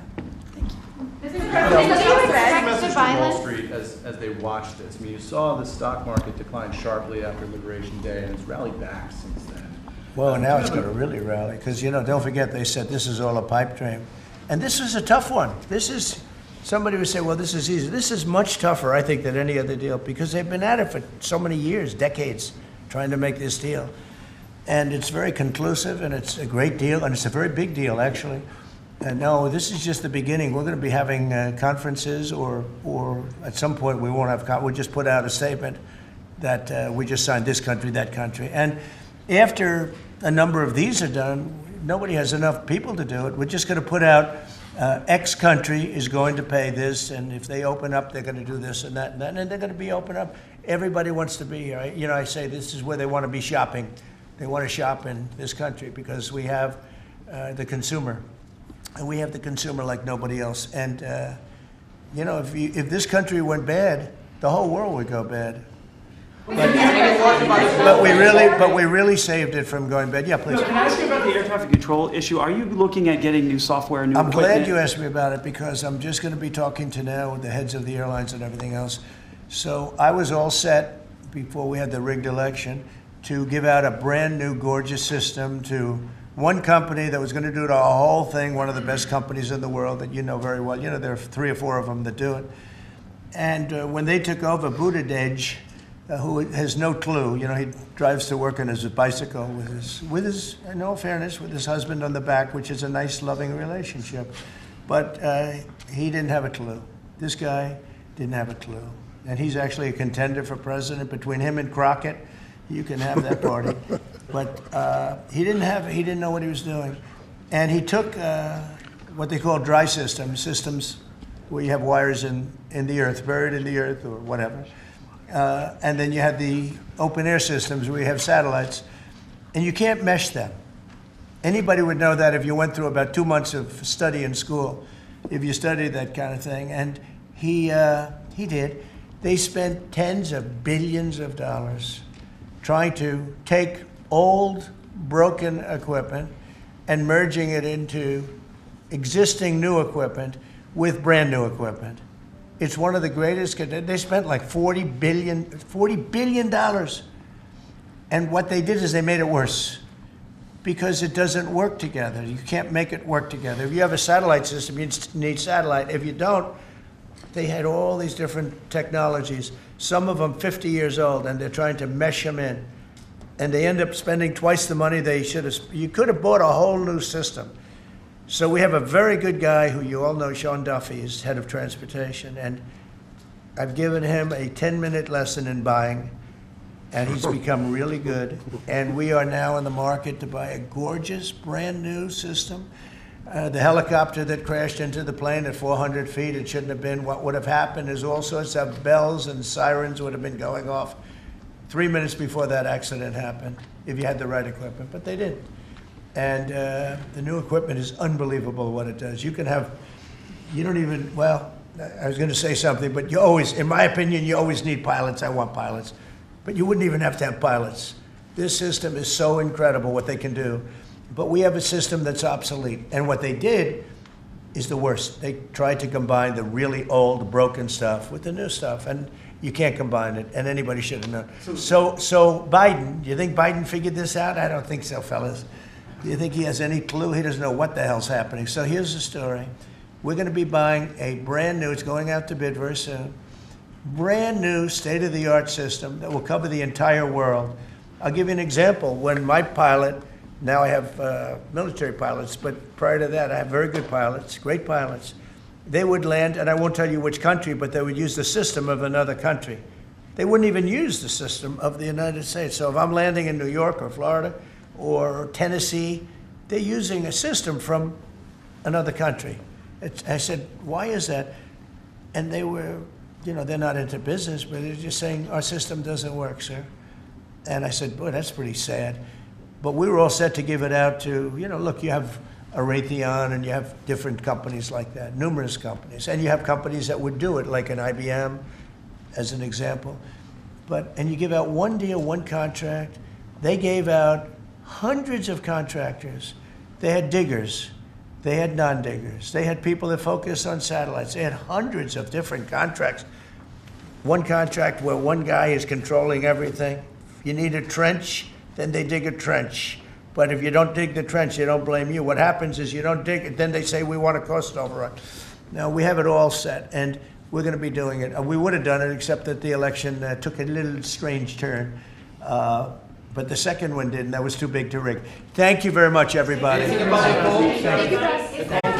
Thank you. What's the message to Wall Street as they watch this? I mean, you saw the stock market decline sharply after Liberation Day, and it's rallied back since then. Well, now it's going to really rally, because, don't forget, they said this is all a pipe dream. And this is a tough one. This is, somebody would say, well, this is easy. This is much tougher, I think, than any other deal, because they've been at it for so many years, decades, trying to make this deal. And it's very conclusive, and it's a great deal, and it's a very big deal, actually. And no, this is just the beginning. We're going to be having conferences, or at some point we won't have, we'll just put out a statement that we just signed this country, that country. And after a number of these are done, nobody has enough people to do it. We're just going to put out X country is going to pay this, and if they open up, they're going to do this and that and that, and they're going to be open up. Everybody wants to be here. I say this is where they want to be shopping. They want to shop in this country because we have the consumer. And we have the consumer like nobody else. And, if this country went bad, the whole world would go bad. But we really saved it from going bad. Yeah, please. No, can I ask you about the air traffic control issue? Are you looking at getting new software, new equipment? I'm glad you asked me about it, because I'm just going to be talking to now with the heads of the airlines and everything else. So I was all set before we had the rigged election to give out a brand new gorgeous system to one company that was going to do the whole thing, one of the best companies in the world that you know very well. There are 3 or 4 of them that do it. And when they took over, Buttigieg, who has no clue, he drives to work on his bicycle with his, in all fairness, with his husband on the back, which is a nice, loving relationship. But he didn't have a clue. This guy didn't have a clue. And he's actually a contender for president. Between him and Crockett, you can have that party. But he didn't know what he was doing. And he took what they call dry systems where you have wires in the earth, buried in the earth or whatever. And then you have the open air systems where you have satellites, and you can't mesh them. Anybody would know that if you went through about 2 months of study in school, if you studied that kind of thing. And he did. They spent tens of billions of dollars trying to take old, broken equipment and merging it into existing new equipment with brand new equipment. It's one of the greatest. They spent like $40 billion. And what they did is they made it worse because it doesn't work together. You can't make it work together. If you have a satellite system, you need satellite. If you don't, they had all these different technologies, some of them 50 years old, and they're trying to mesh them in. and they end up spending twice the money they should have. You could have bought a whole new system. So we have a very good guy who you all know, Sean Duffy, is head of transportation, and I've given him a 10-minute lesson in buying, and he's become really good. And we are now in the market to buy a gorgeous, brand new system. The helicopter that crashed into the plane at 400 feet, it shouldn't have been. What would have happened is all sorts of bells and sirens would have been going off 3 minutes before that accident happened, if you had the right equipment, but they didn't. And the new equipment is unbelievable what it does. You can have, you don't even, well, I was going to say something, but you always, in my opinion, you always need pilots. I want pilots. But you wouldn't even have to have pilots. This system is so incredible what they can do. But we have a system that's obsolete. And what they did is the worst. They tried to combine the really old, broken stuff with the new stuff. And you can't combine it. And anybody should have known. So Biden, do you think Biden figured this out? I don't think so, fellas. Do you think he has any clue? He doesn't know what the hell's happening. So here's the story. We're going to be buying a brand new, it's going out to bid very soon, brand new state-of-the-art system that will cover the entire world. I'll give you an example. When my pilot, now I have military pilots, but prior to that I have very good pilots, great pilots. They would land, and I won't tell you which country, but they would use the system of another country. They wouldn't even use the system of the United States. So if I'm landing in New York or Florida or Tennessee, they're using a system from another country. I said, why is that? And they were, you know, they're not into business, but they're just saying, our system doesn't work, sir. And I said, boy, that's pretty sad. But we were all set to give it out to, you know, look, you have a Raytheon and you have different companies like that, numerous companies. And you have companies that would do it, like an IBM, as an example. And you give out one deal, one contract. They gave out hundreds of contractors. They had diggers. They had non-diggers. They had people that focused on satellites. They had hundreds of different contracts. One contract where one guy is controlling everything. If you need a trench, then they dig a trench. But if you don't dig the trench, they don't blame you. What happens is you don't dig it, then they say, we want a cost overrun. Now, we have it all set, and we're going to be doing it. We would have done it, except that the election took a little strange turn. But the second one didn't. That was too big to rig. Thank you very much, everybody. Thank you, guys.